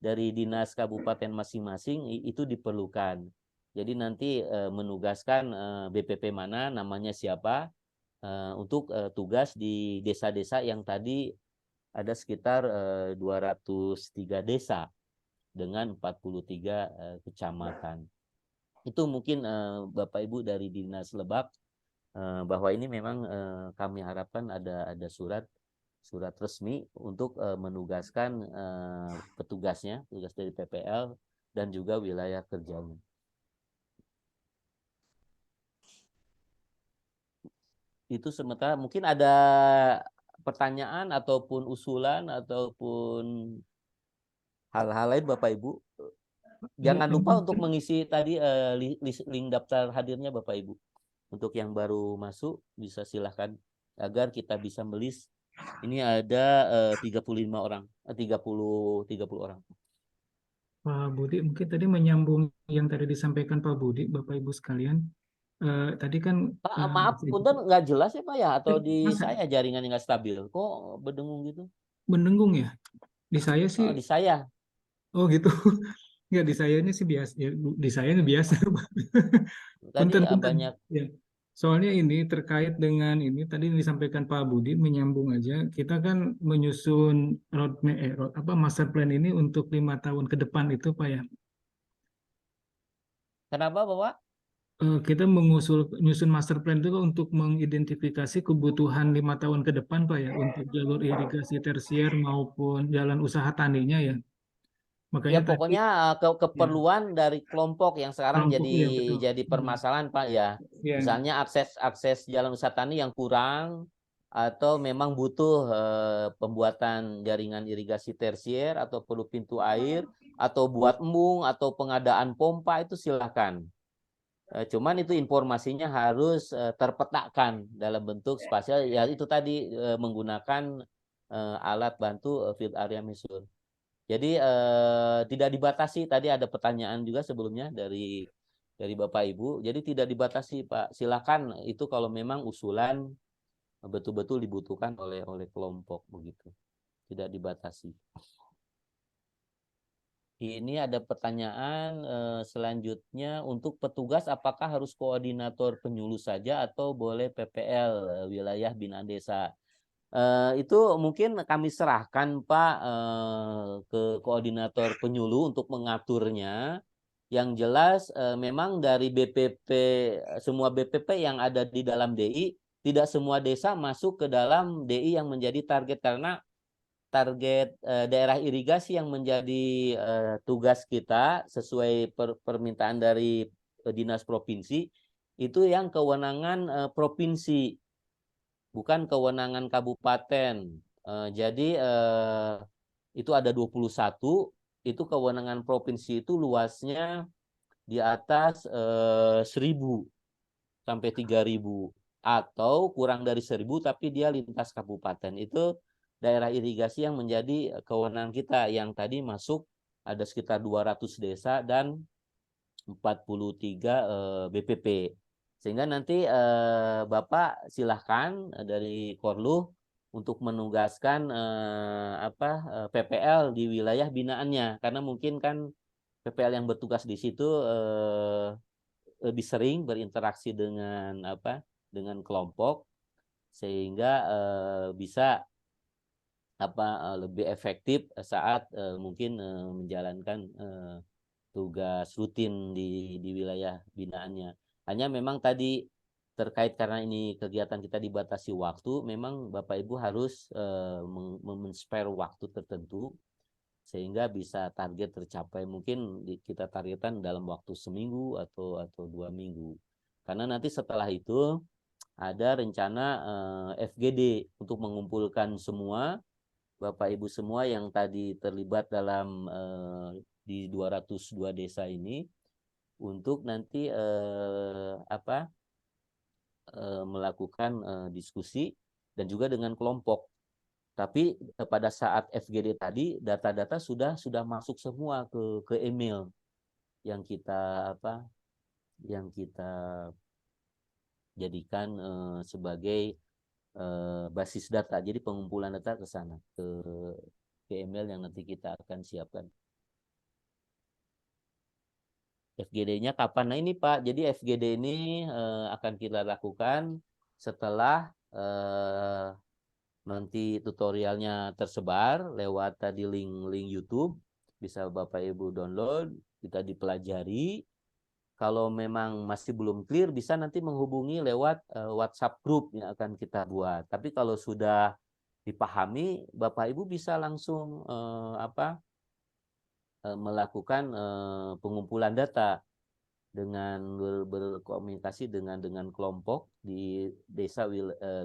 dari dinas kabupaten masing-masing itu diperlukan. Jadi nanti menugaskan BPP mana, namanya siapa, untuk tugas di desa-desa yang tadi ada sekitar 203 desa dengan 43 kecamatan. Itu mungkin Bapak Ibu dari Dinas Lebak, bahwa ini memang kami harapkan ada surat resmi untuk menugaskan petugasnya, tugas dari PPL dan juga wilayah kerjanya. Itu sementara mungkin ada pertanyaan ataupun usulan ataupun hal-hal lain Bapak Ibu. Jangan lupa untuk mengisi tadi link daftar hadirnya Bapak Ibu. Untuk yang baru masuk bisa silahkan agar kita bisa melis. Ini ada 35 orang, 30 orang. Pak Budi, mungkin tadi menyambung yang tadi disampaikan Pak Budi, Bapak Ibu sekalian. Tadi kan Pak, maaf, punten nggak jelas ya Pak ya? Atau di Mas, saya jaringan nggak stabil? Kok berdengung gitu? mendengung ya? Di saya sih, Di saya. oh gitu. Nggak, di saya ini sih biasa. Ya, di saya ini biasa. Tadi Punten. banyak. Ya. Soalnya ini terkait dengan ini tadi yang disampaikan Pak Budi, menyambung aja. Kita kan menyusun master plan ini untuk 5 tahun ke depan itu Pak ya. Kenapa Bapak? Kita nyusun master plan itu untuk mengidentifikasi kebutuhan 5 tahun ke depan Pak ya, untuk jalur irigasi tersier maupun jalan usaha taninya ya. Ya Makanya tadi pokoknya keperluan dari kelompok yang sekarang kelompok ya betul. jadi permasalahan Pak ya. Ya. Misalnya akses jalan usaha tani yang kurang, atau memang butuh pembuatan jaringan irigasi tersier, atau perlu pintu air, atau buat embung, atau pengadaan pompa, itu silahkan. Cuman itu informasinya harus terpetakan dalam bentuk spasial. Ya itu tadi menggunakan alat bantu field area measure. Jadi tidak dibatasi. Tadi ada pertanyaan juga sebelumnya dari Bapak Ibu. Jadi tidak dibatasi Pak. Silakan itu kalau memang usulan betul-betul dibutuhkan oleh kelompok begitu. Tidak dibatasi. Ini ada pertanyaan selanjutnya, untuk petugas apakah harus koordinator penyuluh saja atau boleh PPL wilayah binaan desa? Itu mungkin kami serahkan Pak ke koordinator penyuluh untuk mengaturnya. Yang jelas memang dari BPP, semua BPP yang ada di dalam DI tidak semua desa masuk ke dalam DI yang menjadi target, karena target daerah irigasi yang menjadi tugas kita sesuai permintaan dari dinas provinsi itu yang kewenangan provinsi, bukan kewenangan kabupaten. Jadi itu ada 21, itu kewenangan provinsi itu luasnya di atas 1.000 sampai 3.000 atau kurang dari 1.000 tapi dia lintas kabupaten. Itu daerah irigasi yang menjadi kewenangan kita, yang tadi masuk ada sekitar 200 desa dan 43 BPP. Sehingga nanti Bapak silahkan dari Korluh untuk menugaskan PPL di wilayah binaannya, karena mungkin kan PPL yang bertugas di situ lebih sering berinteraksi dengan kelompok, sehingga bisa lebih efektif saat mungkin menjalankan tugas rutin di wilayah binaannya. Hanya memang tadi terkait karena ini kegiatan kita dibatasi waktu, memang Bapak Ibu harus men-spare waktu tertentu sehingga bisa target tercapai. Mungkin kita targetkan dalam waktu seminggu atau 2 minggu. Karena nanti setelah itu ada rencana FGD untuk mengumpulkan semua Bapak Ibu semua yang tadi terlibat dalam di 202 desa ini untuk nanti melakukan diskusi dan juga dengan kelompok. Tapi pada saat FGD tadi data-data sudah masuk semua ke email yang kita jadikan sebagai basis data. Jadi pengumpulan data ke sana, ke email yang nanti kita akan siapkan. FGD-nya kapan? Nah ini Pak, jadi FGD ini akan kita lakukan setelah nanti tutorialnya tersebar lewat tadi link YouTube, bisa Bapak Ibu download, kita dipelajari. Kalau memang masih belum clear, bisa nanti menghubungi lewat WhatsApp group yang akan kita buat. Tapi kalau sudah dipahami, Bapak Ibu bisa langsung melakukan pengumpulan data dengan berkomunikasi dengan kelompok di desa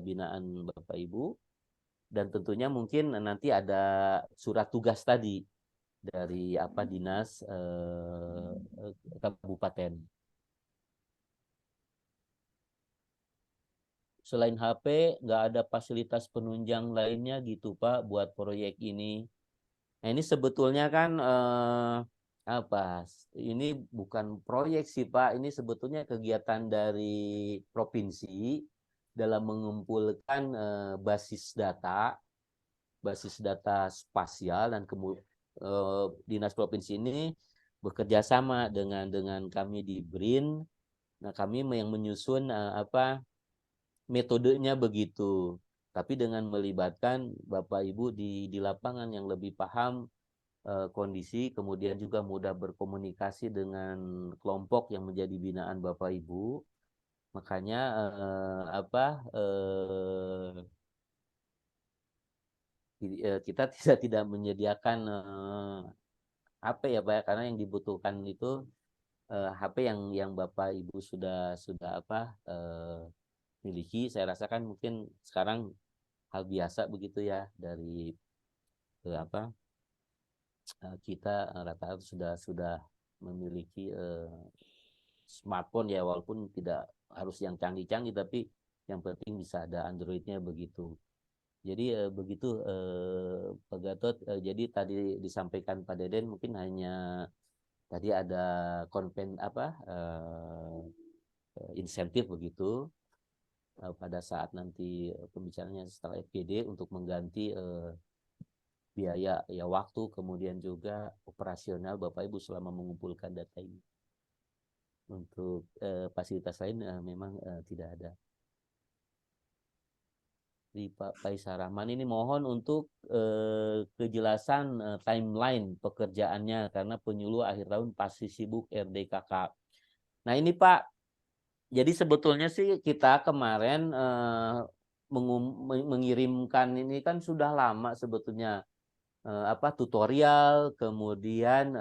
binaan Bapak Ibu. Dan tentunya mungkin nanti ada surat tugas tadi dari dinas kabupaten. Selain HP, nggak ada fasilitas penunjang lainnya gitu Pak buat proyek ini. Nah ini sebetulnya kan ini bukan proyek sih Pak, ini sebetulnya kegiatan dari provinsi dalam mengumpulkan basis data spasial, dan kemudian dinas provinsi ini bekerja sama dengan kami di BRIN. Nah kami yang menyusun metodenya begitu, tapi dengan melibatkan Bapak Ibu di lapangan yang lebih paham kondisi, kemudian juga mudah berkomunikasi dengan kelompok yang menjadi binaan Bapak Ibu. Makanya kita tidak menyediakan HP ya Pak, karena yang dibutuhkan itu HP yang Bapak Ibu sudah miliki. Saya rasakan mungkin sekarang hal biasa begitu ya, dari kita rata-rata sudah memiliki smartphone ya, walaupun tidak harus yang canggih-canggih, tapi yang penting bisa ada Android-nya begitu. Jadi begitu Pak Gatot. Jadi tadi disampaikan Pak Deden, mungkin hanya tadi ada insentif begitu pada saat nanti pembicaraannya setelah FGD untuk mengganti biaya ya waktu, kemudian juga operasional Bapak Ibu selama mengumpulkan data ini. Untuk fasilitas lain memang tidak ada. Di Pak Faisal Rahman ini mohon untuk kejelasan timeline pekerjaannya, karena penyuluh akhir tahun pasti sibuk RDKK. Nah ini Pak, Jadi sebetulnya sih kita kemarin mengirimkan ini kan sudah lama sebetulnya, apa, tutorial, kemudian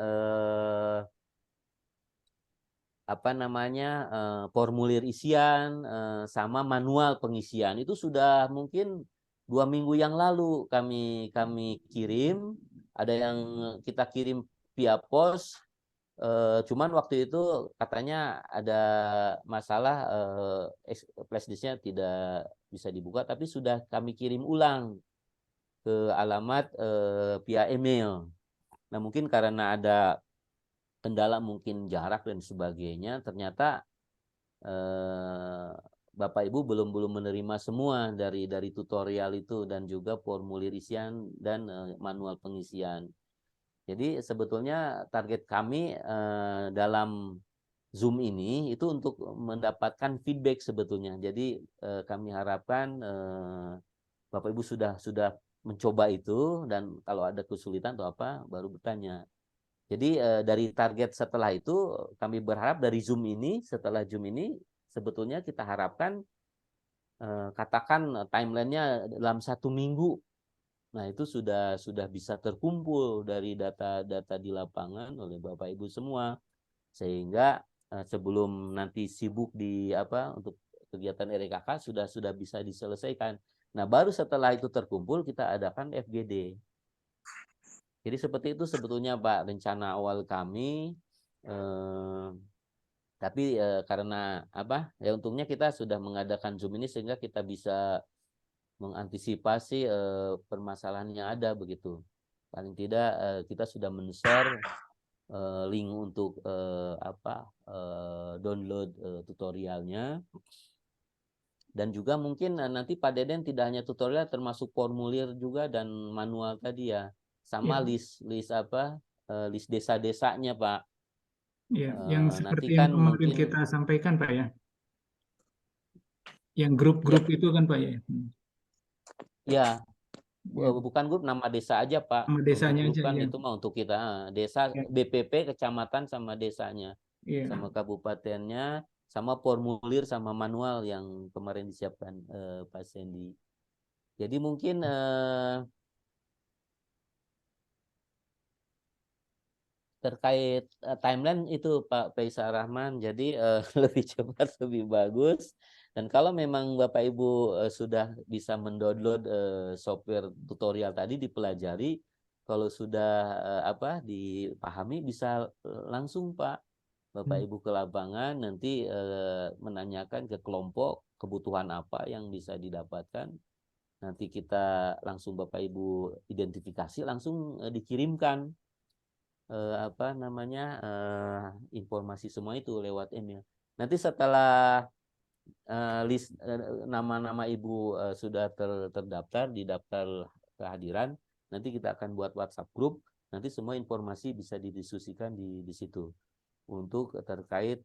apa namanya, formulir isian, sama manual pengisian. Itu sudah mungkin 2 minggu yang lalu kami kirim. Ada yang kita kirim via pos, cuman waktu itu katanya ada masalah, flash disknya tidak bisa dibuka, tapi sudah kami kirim ulang ke alamat via email. Nah, mungkin karena ada kendala mungkin jarak dan sebagainya, ternyata Bapak Ibu belum menerima semua dari tutorial itu dan juga formulir isian dan manual pengisian. Jadi sebetulnya target kami dalam Zoom ini itu untuk mendapatkan feedback sebetulnya. Jadi kami harapkan Bapak Ibu sudah mencoba itu, dan kalau ada kesulitan atau apa baru bertanya. Jadi dari target setelah itu kami berharap dari Zoom ini, setelah Zoom ini sebetulnya kita harapkan katakan timelinenya dalam 1 minggu. Nah, itu sudah bisa terkumpul dari data-data di lapangan oleh Bapak Ibu semua, sehingga sebelum nanti sibuk di apa untuk kegiatan RKK sudah bisa diselesaikan. Nah, baru setelah itu terkumpul kita adakan FGD. Jadi seperti itu sebetulnya Pak rencana awal kami, tapi karena apa ya, untungnya kita sudah mengadakan Zoom ini sehingga kita bisa mengantisipasi permasalahan yang ada begitu. Paling tidak kita sudah men-share link untuk download tutorialnya, dan juga mungkin nanti Pak Deden tidak hanya tutorial, termasuk formulir juga dan manual tadi ya. Sama list desa-desanya Pak. Ya, yang Nanti seperti kan yang kemarin mungkin kita sampaikan Pak ya. Yang grup-grup itu kan Pak ya. ya, Ya, bukan grup, nama desa aja Pak. sama Untuk desanya grup aja kan ya. itu mah untuk kita desa, Ya, BPP, kecamatan sama desanya, ya. sama kabupatennya, sama formulir sama manual yang kemarin disiapkan Pak Sandy. Jadi mungkin terkait timeline itu Pak Faisal Rahman, jadi lebih cepat lebih bagus. Dan kalau memang Bapak Ibu sudah bisa mendownload software tutorial tadi, dipelajari, kalau sudah dipahami bisa langsung Pak Bapak Ibu ke lapangan, nanti menanyakan ke kelompok kebutuhan apa yang bisa didapatkan. Nanti kita langsung Bapak Ibu identifikasi, langsung dikirimkan informasi semua itu lewat email. Nanti setelah list nama-nama Ibu sudah terdaftar di daftar kehadiran, nanti kita akan buat WhatsApp group. Nanti semua informasi bisa didiskusikan di situ untuk terkait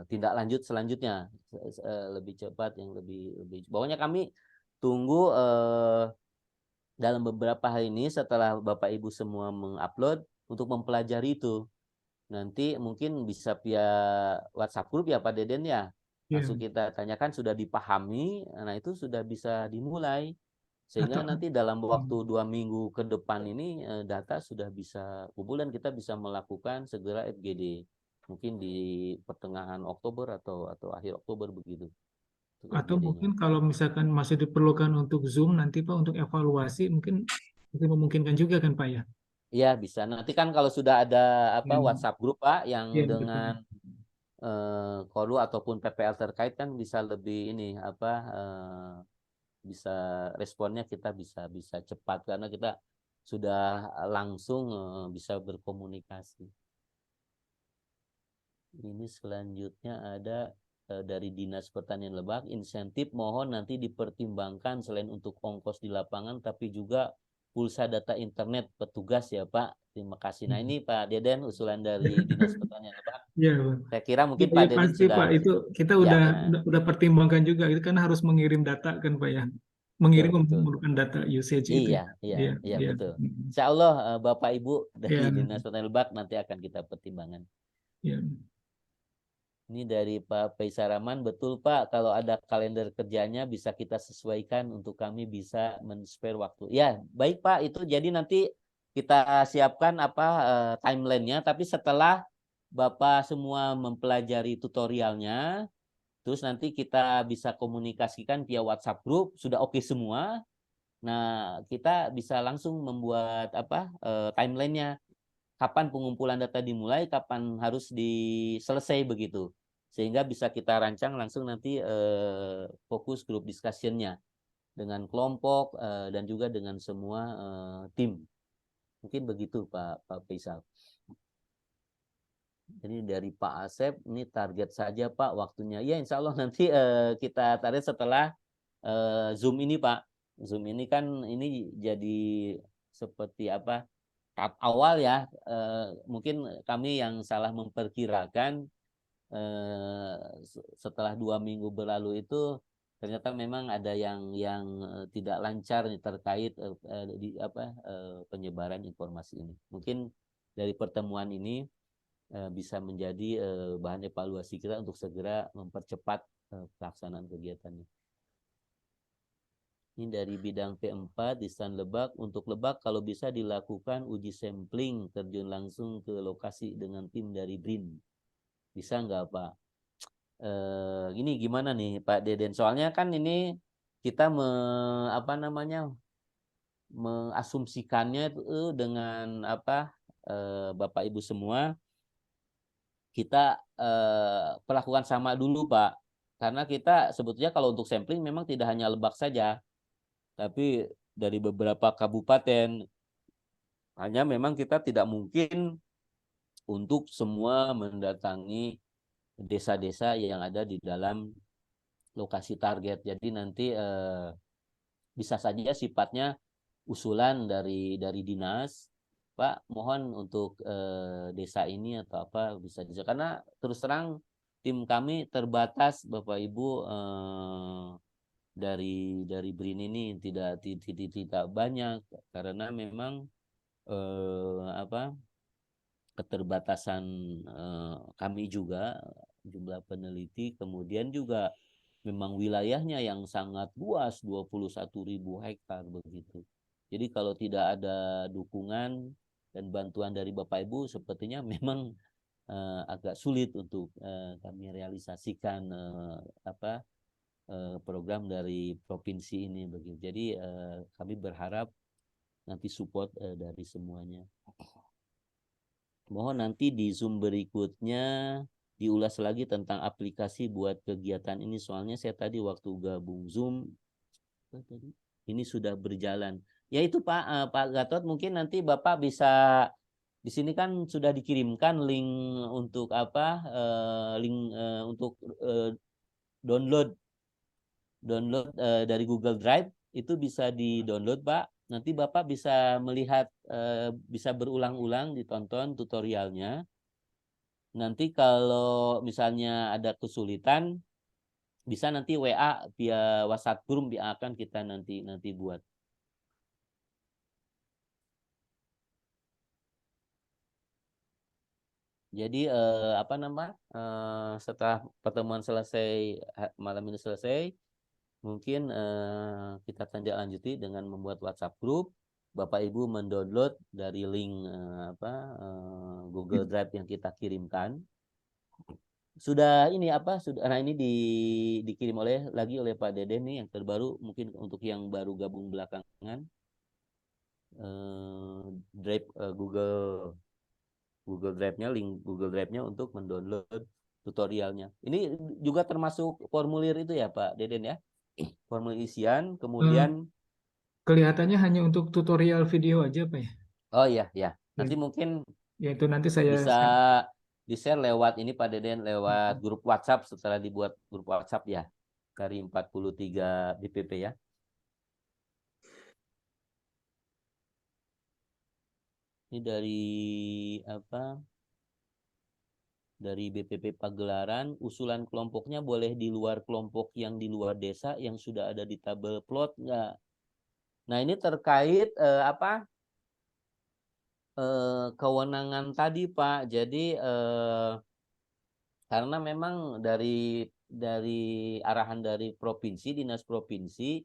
tindak lanjut selanjutnya lebih cepat, yang lebih. Pokoknya kami tunggu dalam beberapa hari ini setelah Bapak Ibu semua mengupload untuk mempelajari itu. Nanti mungkin bisa via WhatsApp group ya Pak Deden ya. Langsung kita tanyakan sudah dipahami, nah itu sudah bisa dimulai. Sehingga nanti dalam waktu 2 minggu ke depan ini data sudah bisa kumpul dan kita bisa melakukan segera FGD. Mungkin di pertengahan Oktober atau akhir Oktober begitu. Atau mungkin kalau misalkan masih diperlukan untuk Zoom nanti Pak untuk evaluasi mungkin memungkinkan juga kan Pak ya? Iya bisa. Nanti kan kalau sudah ada WhatsApp grup Pak yang Ya, dengan Kolu ataupun PPL terkait kan bisa lebih ini bisa responnya kita bisa cepat karena kita sudah langsung bisa berkomunikasi. Ini selanjutnya ada dari Dinas Pertanian Lebak, insentif mohon nanti dipertimbangkan selain untuk ongkos di lapangan tapi juga pulsa data internet petugas ya Pak. Terima kasih. Nah ini Pak Deden usulan dari Dinas Pertanian Lebak. Ya, Saya kira mungkin ya, Pak Deden pasti sudah. Pak, itu kita udah pertimbangkan juga, itu kan harus mengirim data kan Pak ya, mengirim memerlukan data usage itu. Iya betul. Insya Allah Bapak Ibu dari Dinas Pertanian Lebak nanti akan kita pertimbangkan. Ya. Ini dari Pak Paisaraman, betul Pak, kalau ada kalender kerjanya bisa kita sesuaikan untuk kami bisa men-spare waktu. Ya, baik Pak, itu jadi nanti kita siapkan apa timelinenya, tapi setelah Bapak semua mempelajari tutorialnya, terus nanti kita bisa komunikasikan via WhatsApp group, sudah oke semua. Nah, kita bisa langsung membuat apa timelinenya. Kapan pengumpulan data dimulai, kapan harus diselesai begitu. Sehingga bisa kita rancang langsung nanti fokus group discussion-nya dengan kelompok dan juga dengan semua tim. Mungkin begitu Pak Faisal. Jadi dari Pak Asep, ini target saja Pak waktunya. Ya insya Allah nanti kita target setelah Zoom ini Pak. Zoom ini kan ini jadi seperti apa? Tahap awal ya, mungkin kami yang salah memperkirakan setelah 2 minggu berlalu itu ternyata memang ada yang tidak lancar terkait penyebaran informasi ini. Mungkin dari pertemuan ini bisa menjadi bahan evaluasi kita untuk segera mempercepat pelaksanaan kegiatannya. Ini dari bidang P4 di Stan Lebak. Untuk Lebak kalau bisa dilakukan uji sampling terjun langsung ke lokasi dengan tim dari BRIN. Bisa nggak Pak? Ini gimana nih Pak Deden? Soalnya kan ini kita mengasumsikannya itu dengan apa Bapak Ibu semua kita perlakukan sama dulu Pak. Karena kita sebetulnya kalau untuk sampling memang tidak hanya Lebak saja. Tapi dari beberapa kabupaten, hanya memang kita tidak mungkin untuk semua mendatangi desa-desa yang ada di dalam lokasi target. Jadi nanti bisa saja sifatnya usulan dari dinas, Pak, mohon untuk desa ini atau apa bisa karena terus terang tim kami terbatas Bapak Ibu dari BRIN ini tidak banyak karena memang keterbatasan kami juga jumlah peneliti, kemudian juga memang wilayahnya yang sangat luas 21.000 hektar begitu. Jadi kalau tidak ada dukungan dan bantuan dari Bapak Ibu sepertinya memang agak sulit untuk kami realisasikan program dari provinsi ini begitu. Jadi kami berharap nanti support dari semuanya. Mohon nanti di Zoom berikutnya diulas lagi tentang aplikasi buat kegiatan ini. Soalnya saya tadi waktu gabung Zoom ini sudah berjalan. Ya itu Pak Gatot, mungkin nanti Bapak bisa di sini kan sudah dikirimkan link untuk untuk download dari Google Drive, itu bisa di-download Pak. Nanti Bapak bisa melihat, bisa berulang-ulang ditonton tutorialnya. Nanti kalau misalnya ada kesulitan, bisa nanti WA via WhatsApp group yang akan kita nanti buat. Jadi setelah pertemuan selesai, malam ini selesai, mungkin kita tindak lanjuti dengan membuat WhatsApp group. Bapak Ibu mendownload dari link Google Drive yang kita kirimkan. Sudah ini nah ini dikirim lagi oleh Pak Deden nih yang terbaru, mungkin untuk yang baru gabung belakangan. Drive Google Drive-nya, link Google Drive-nya untuk mendownload tutorialnya. Ini juga termasuk formulir itu ya Pak Deden ya? Formulir isian, kemudian Kelihatannya hanya untuk tutorial video aja Pak ya? oh iya. Nanti mungkin Ya itu nanti saya bisa di-share lewat ini Pak Deden, lewat grup WhatsApp setelah dibuat grup WhatsApp ya. Dari 43 BPP ya. Ini dari BPP Pagelaran, usulan kelompoknya boleh di luar kelompok yang di luar desa yang sudah ada di tabel plot nggak? Nah ini terkait kewenangan tadi Pak. Jadi karena memang dari arahan dari provinsi, dinas provinsi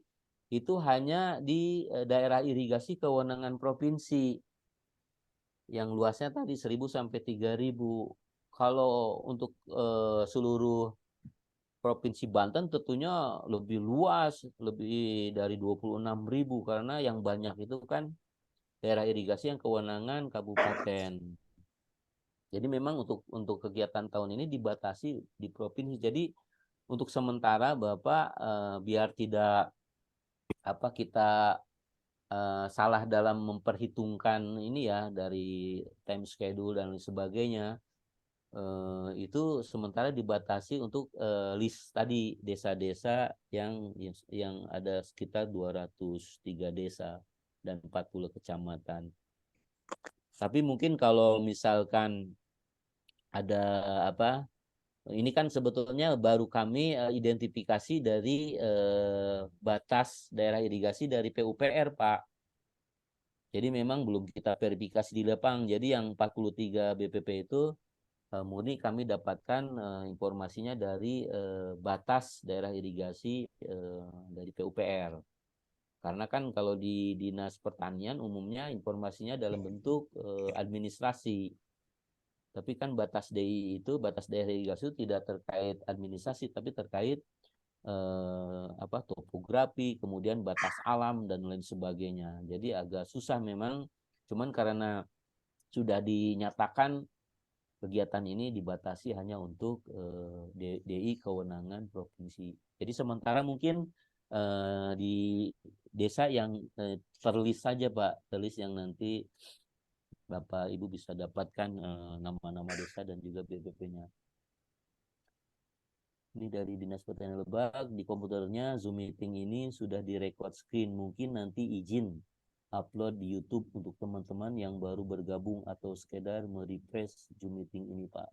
itu hanya di daerah irigasi kewenangan provinsi yang luasnya tadi 1.000 sampai 3.000. Kalau untuk seluruh Provinsi Banten tentunya lebih luas, lebih dari 26.000 karena yang banyak itu kan daerah irigasi yang kewenangan kabupaten. Jadi memang untuk kegiatan tahun ini dibatasi di provinsi. Jadi untuk sementara Bapak biar tidak kita salah dalam memperhitungkan ini ya dari time schedule dan lain sebagainya. Itu sementara dibatasi untuk list tadi desa-desa yang ada sekitar 203 desa dan 40 kecamatan. Tapi mungkin kalau misalkan ada ini kan sebetulnya baru kami identifikasi dari batas daerah irigasi dari PUPR, Pak. Jadi memang belum kita verifikasi di lapang. Jadi yang 43 BPP itu murni kami dapatkan informasinya dari batas daerah irigasi dari PUPR. Karena kan kalau di Dinas Pertanian umumnya informasinya dalam bentuk administrasi. Tapi kan batas DI itu, batas daerah irigasi itu tidak terkait administrasi, tapi terkait topografi, kemudian batas alam dan lain sebagainya. Jadi agak susah memang, cuman karena sudah dinyatakan kegiatan ini dibatasi hanya untuk DI kewenangan provinsi. Jadi sementara mungkin di desa yang terlist saja Pak, terlist yang nanti Bapak Ibu bisa dapatkan nama-nama desa dan juga BPP-nya. Ini dari Dinas Pertanian Lebak, di komputernya Zoom meeting ini sudah direkod screen, mungkin nanti izin upload di YouTube untuk teman-teman yang baru bergabung atau sekedar merefresh Zoom meeting ini, Pak.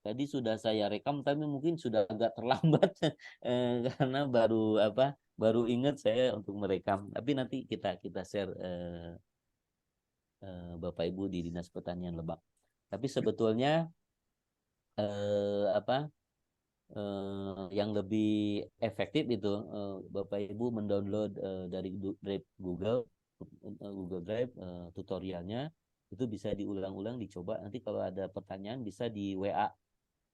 Tadi sudah saya rekam, tapi mungkin sudah agak terlambat karena baru ingat saya untuk merekam. Tapi nanti kita share Bapak Ibu di Dinas Pertanian Lebak. Tapi sebetulnya yang lebih efektif itu Bapak Ibu mendownload dari Drive Google Drive tutorialnya, itu bisa diulang-ulang, dicoba. Nanti kalau ada pertanyaan bisa di WA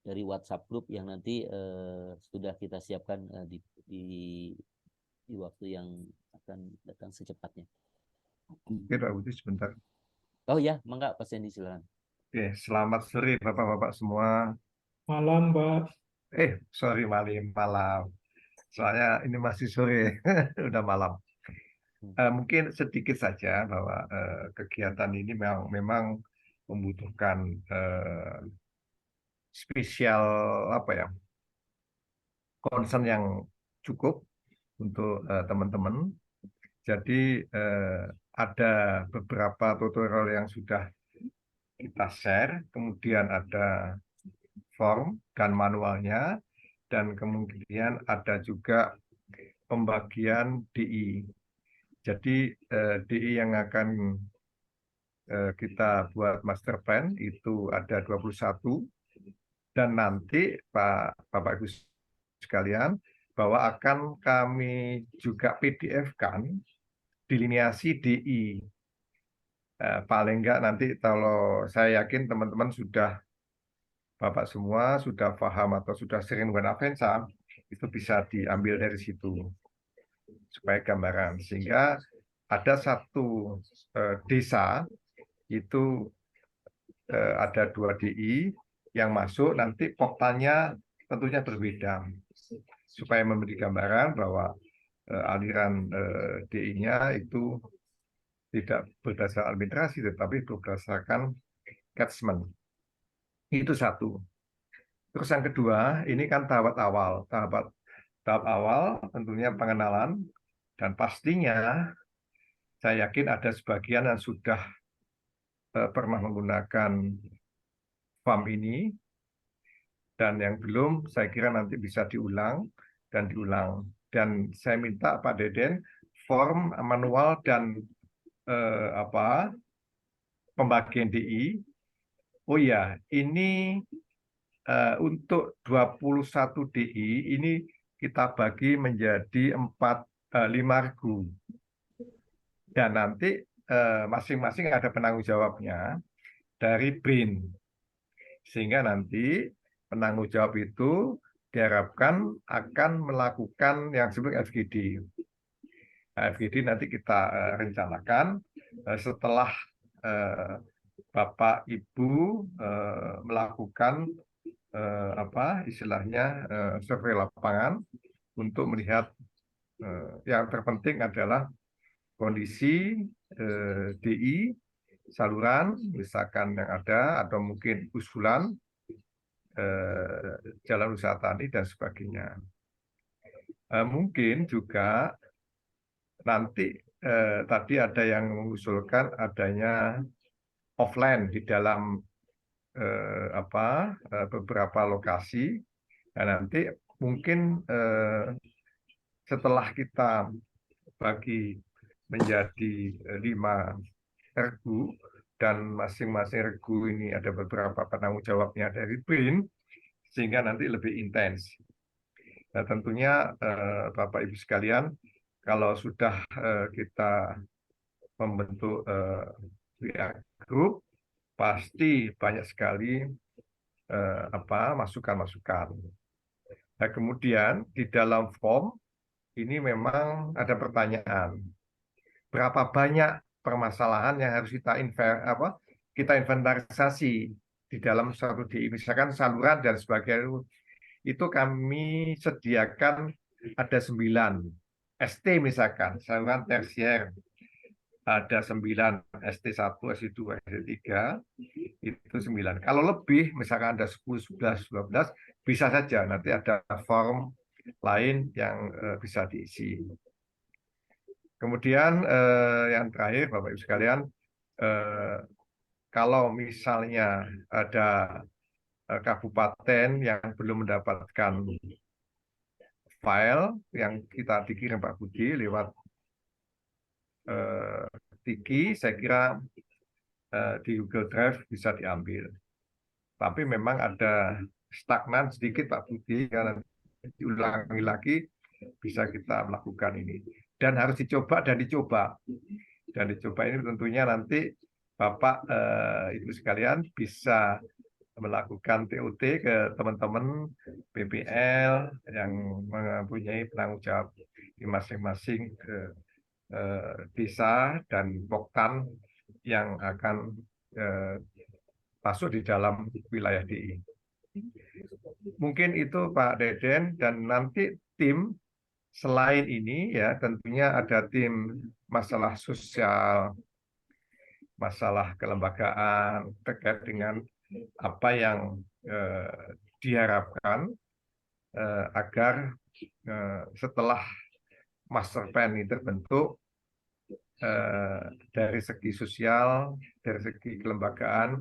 dari WhatsApp group yang nanti sudah kita siapkan di waktu yang akan datang secepatnya. Oke, Pak Budi sebentar. Oh ya, mangga Pak Sendi silakan. Oke, selamat sore Bapak-Bapak semua. Malam, Mbak. Sorry, malam. Soalnya ini masih sore, udah malam. Mungkin sedikit saja bahwa kegiatan ini memang membutuhkan spesial concern yang cukup untuk teman-teman. Jadi ada beberapa tutorial yang sudah kita share, kemudian ada form dan manualnya, dan kemudian ada juga pembagian DI. Jadi DI yang akan kita buat master plan itu ada 21, dan nanti Bapak Ibu sekalian bahwa akan kami juga PDF-kan delineasi DI. Paling enggak nanti kalau saya yakin teman-teman sudah, Bapak semua sudah paham atau sudah sering menggunakan Avanza, itu bisa diambil dari situ supaya gambaran. Sehingga ada satu desa itu ada 2 DI yang masuk, nanti portalnya tentunya berbeda supaya memberi gambaran bahwa aliran DI-nya itu tidak berdasarkan administrasi tetapi berdasarkan catchment. Itu satu. Terus yang kedua, ini kan tahap awal. Tahap awal tentunya pengenalan, dan pastinya saya yakin ada sebagian yang sudah pernah menggunakan form ini, dan yang belum saya kira nanti bisa diulang dan diulang. Dan saya minta Pak Deden form manual dan pembagian DI. Oh ya, ini untuk 21 DI ini kita bagi menjadi 5 regu. Dan nanti masing-masing ada penanggung jawabnya dari BRIN. Sehingga nanti penanggung jawab itu diharapkan akan melakukan yang disebut FGD. Nah, FGD nanti kita rencanakan setelah Bapak Ibu melakukan survei lapangan untuk melihat yang terpenting adalah kondisi DI saluran misalkan yang ada atau mungkin usulan jalan usaha tani dan sebagainya. Mungkin juga nanti tadi ada yang mengusulkan adanya offline di dalam beberapa lokasi. Nah, nanti mungkin setelah kita bagi menjadi 5 regu dan masing-masing regu ini ada beberapa penanggung jawabnya dari BRIN, sehingga nanti lebih intens. Nah, tentunya Bapak Ibu sekalian, kalau sudah kita membentuk group, pasti banyak sekali masukan-masukan. Nah, kemudian di dalam form ini memang ada pertanyaan, berapa banyak permasalahan yang harus kita inventarisasi di dalam suatu DI, misalkan saluran dan sebagainya. Itu kami sediakan ada 9 ST, misalkan saluran tersier ada 9, ST1, ST2, ST3 itu 9. Kalau lebih misalkan ada 10, 11, 12 bisa saja nanti ada form lain yang bisa diisi. Kemudian yang terakhir Bapak Ibu sekalian, kalau misalnya ada kabupaten yang belum mendapatkan file yang kita dikirim Pak Budi lewat Tiki, saya kira di Google Drive bisa diambil. Tapi memang ada stagnan sedikit Pak Budi, karena diulangi lagi bisa kita melakukan ini. Dan harus dicoba dan dicoba. Dan dicoba ini tentunya nanti Bapak Ibu sekalian bisa melakukan TOT ke teman-teman PPL yang mempunyai penanggung jawab di masing-masing desa dan Poktan yang akan masuk di dalam wilayah DI. Mungkin itu Pak Deden, dan nanti tim selain ini ya tentunya ada tim masalah sosial, masalah kelembagaan terkait dengan apa yang diharapkan agar setelah master plan ini terbentuk, dari segi sosial, dari segi kelembagaan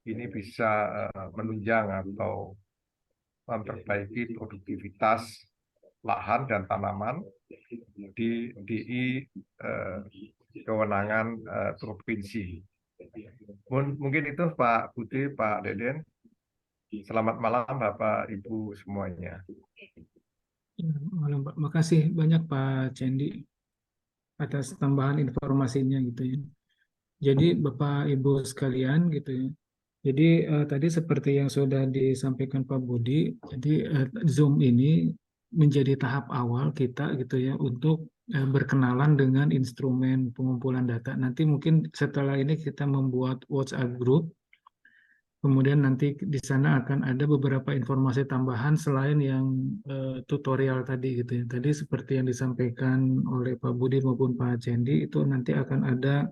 ini bisa menunjang atau memperbaiki produktivitas lahan dan tanaman di DI kewenangan provinsi. Mungkin itu Pak Budi, Pak Deden. Selamat malam Bapak Ibu semuanya. Malam Pak, makasih banyak Pak Cendi atas tambahan informasinya gitu ya. Jadi Bapak Ibu sekalian gitu ya. Jadi tadi seperti yang sudah disampaikan Pak Budi, jadi Zoom ini menjadi tahap awal kita gitu ya untuk berkenalan dengan instrumen pengumpulan data. Nanti mungkin setelah ini kita membuat WhatsApp group. Kemudian nanti di sana akan ada beberapa informasi tambahan selain yang tutorial tadi gitu ya. Tadi seperti yang disampaikan oleh Pak Budi maupun Pak Cendi, itu nanti akan ada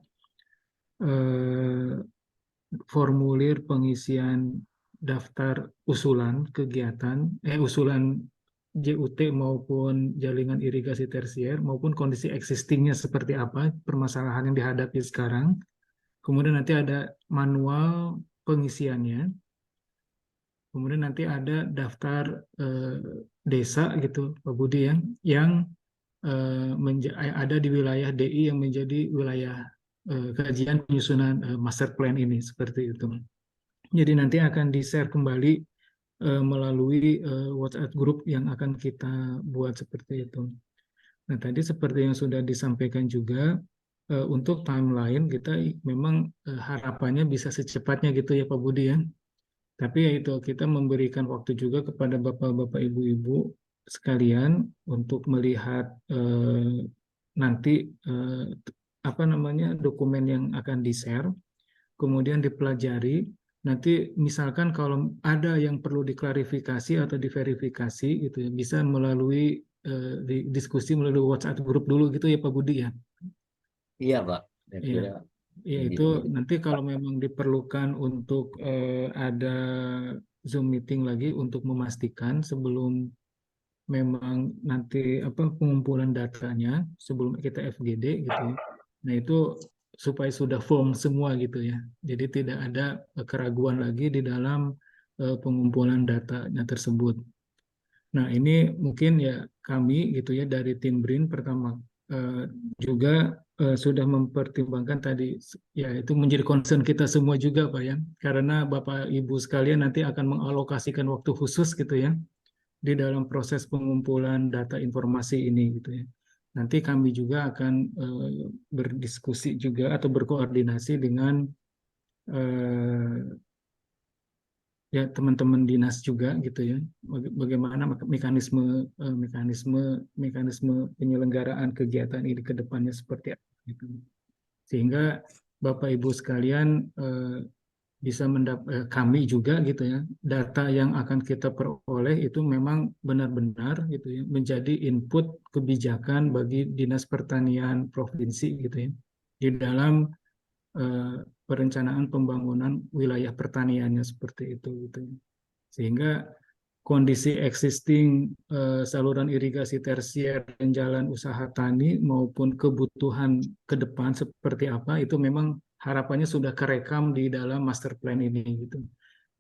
formulir pengisian daftar usulan kegiatan, usulan JUT maupun jaringan irigasi tersier maupun kondisi existingnya seperti apa, permasalahan yang dihadapi sekarang. Kemudian nanti ada manual pengisiannya. Kemudian nanti ada daftar desa gitu Pak Budi yang ada di wilayah DI yang menjadi wilayah kajian penyusunan master plan ini seperti itu. Jadi nanti akan di-share kembali melalui WhatsApp group yang akan kita buat seperti itu. Nah, tadi seperti yang sudah disampaikan juga, untuk timeline kita memang harapannya bisa secepatnya gitu ya Pak Budi ya. Tapi ya itu kita memberikan waktu juga kepada bapak-bapak ibu-ibu sekalian untuk melihat nanti apa namanya dokumen yang akan di-share, kemudian dipelajari. Nanti misalkan kalau ada yang perlu diklarifikasi atau diverifikasi gitu ya, bisa melalui diskusi melalui WhatsApp group dulu gitu ya Pak Budi ya. Iya, Pak. Saya Iya. kira Ya itu nanti kalau memang diperlukan untuk ada Zoom meeting lagi untuk memastikan sebelum memang nanti apa pengumpulan datanya sebelum kita FGD gitu ya. Nah itu supaya sudah firm semua gitu ya. Jadi tidak ada keraguan lagi di dalam pengumpulan datanya tersebut. Nah, ini mungkin ya kami gitu ya dari tim BRIN pertama juga sudah mempertimbangkan tadi ya itu menjadi concern kita semua juga Pak ya. Karena Bapak Ibu sekalian nanti akan mengalokasikan waktu khusus gitu ya di dalam proses pengumpulan data informasi ini gitu ya. Nanti kami juga akan berdiskusi juga atau berkoordinasi dengan ya teman-teman dinas juga gitu ya bagaimana mekanisme penyelenggaraan kegiatan ini ke depannya seperti apa gitu. Sehingga Bapak Ibu sekalian bisa kami juga gitu ya data yang akan kita peroleh itu memang benar-benar gitu ya menjadi input kebijakan bagi Dinas Pertanian Provinsi gitu ya di dalam perencanaan pembangunan wilayah pertaniannya seperti itu gitu. Sehingga kondisi existing saluran irigasi tersier dan jalan usaha tani maupun kebutuhan ke depan seperti apa itu memang harapannya sudah kerekam di dalam master plan ini gitu.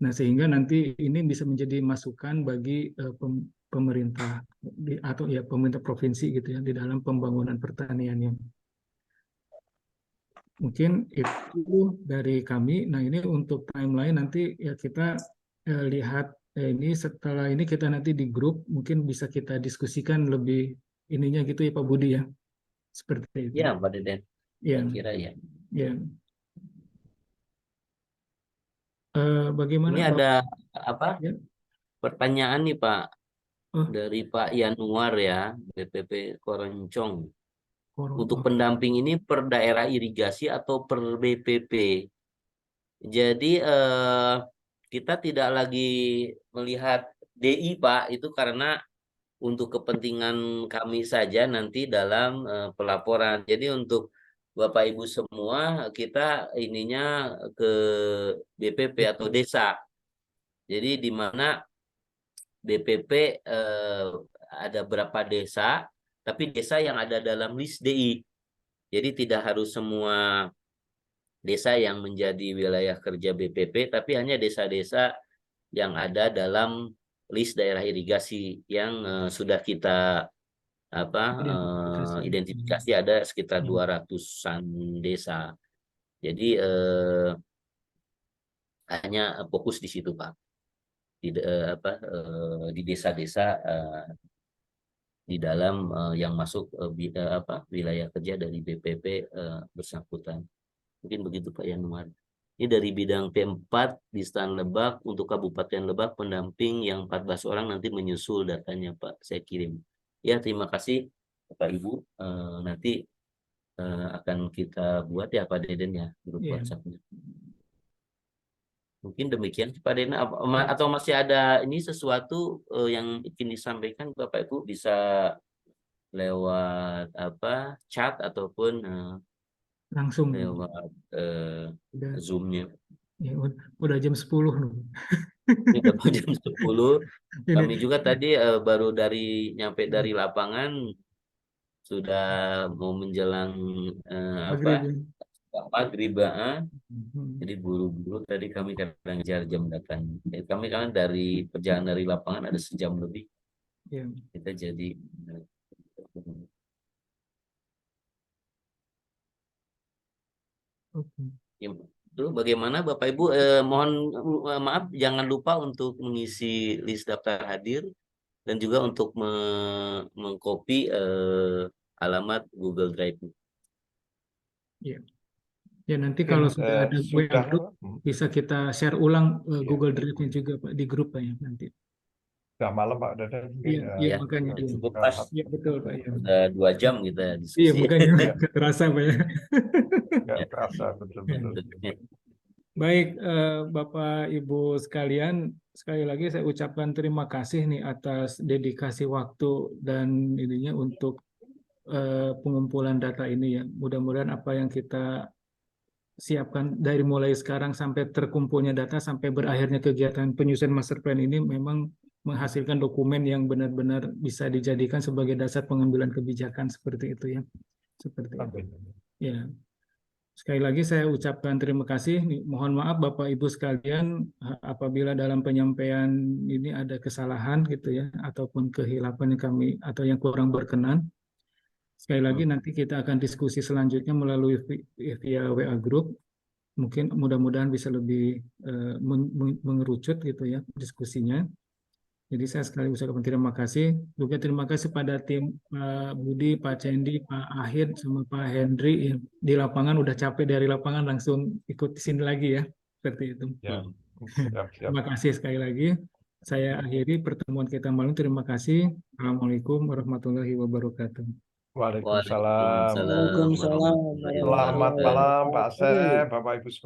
Nah, sehingga nanti ini bisa menjadi masukan bagi pemerintah atau ya pemerintah provinsi gitu ya di dalam pembangunan pertaniannya. Mungkin itu dari kami. Nah, ini untuk timeline nanti ya kita lihat ini setelah ini kita nanti di grup mungkin bisa kita diskusikan lebih ininya gitu ya Pak Budi ya. Seperti itu. Iya, Pak Deden. Ya, Saya kira ya. ya. Bagaimana Ini Bapak? ada apa? Ya. Pertanyaan nih Pak Oh, dari Pak Yanuar ya, BPP Koroncong. Untuk oh, pendamping ini per daerah irigasi atau per BPP. Jadi kita tidak lagi melihat DI Pak, itu karena untuk kepentingan kami saja nanti dalam pelaporan. Jadi untuk Bapak Ibu semua kita ininya ke BPP atau desa. Jadi di mana BPP ada berapa desa, tapi desa yang ada dalam list DI. Jadi tidak harus semua desa yang menjadi wilayah kerja BPP, tapi hanya desa-desa yang ada dalam list daerah irigasi yang sudah kita identifikasi ada sekitar 200-an desa. Jadi hanya fokus di situ Pak. Di desa-desa di dalam yang masuk wilayah kerja dari BPP bersangkutan. Mungkin begitu Pak Yanuar. Ini dari bidang P4 di Stan Lebak untuk Kabupaten Lebak pendamping yang 14 orang nanti menyusul datanya Pak. Saya kirim. Ya terima kasih Bapak Ibu. Nanti akan kita buat ya Pak Deden ya grup WhatsApp-nya. Mungkin demikian Pak Deden atau masih ada ini sesuatu yang ingin disampaikan Bapak Ibu bisa lewat chat ataupun langsung lewat Zoom-nya. Ya, udah jam 10 loh. Udah jam 10. Kami juga tadi baru nyampe dari lapangan sudah mau menjelang maghrib. Jadi buru-buru tadi kami kadang ngejar jam datang. Kami kan dari perjalanan dari lapangan ada sejam lebih. Kita jadi Lalu bagaimana Bapak Ibu? Mohon maaf, jangan lupa untuk mengisi list daftar hadir dan juga untuk mengcopy alamat Google Drive. Ya, nanti kalau sudah ada WA sudah group, bisa kita share ulang Google Drive-nya juga Pak di grup Pak ya nanti. sudah malam Pak Dadan. Iya, Ya, makanya. Iya. cukup pas. Iya, betul Pak ya. Udah 2 jam kita Iya, diskusi. makanya nggak terasa Pak ya. Nggak terasa betul-betul. Baik, Bapak Ibu sekalian, sekali lagi saya ucapkan terima kasih nih atas dedikasi waktu dan ininya untuk pengumpulan data ini ya. Mudah-mudahan apa yang kita siapkan dari mulai sekarang sampai terkumpulnya data sampai berakhirnya kegiatan penyusunan master plan ini memang menghasilkan dokumen yang benar-benar bisa dijadikan sebagai dasar pengambilan kebijakan seperti itu ya. Seperti itu. Ya. Sekali lagi saya ucapkan terima kasih. Mohon maaf Bapak Ibu sekalian apabila dalam penyampaian ini ada kesalahan gitu ya ataupun kehilapan yang kami atau yang kurang berkenan. Sekali lagi nanti kita akan diskusi selanjutnya melalui via WA Group. Mungkin mudah-mudahan bisa lebih mengerucut gitu ya diskusinya. Jadi saya sekali ucapkan terima kasih. Juga terima kasih pada tim Pak Budi, Pak Cendi, Pak Ahid, sama Pak Hendri di lapangan udah capek dari lapangan langsung ikut di sini lagi ya. Seperti itu. Ya, siap. Terima kasih sekali lagi. Saya akhiri pertemuan kita malam. Terima kasih. Assalamualaikum warahmatullahi wabarakatuh. Waalaikumsalam. Waalaikumsalam. Waalaikumsalam. Selamat malam Pak Asep, Bapak Ibu.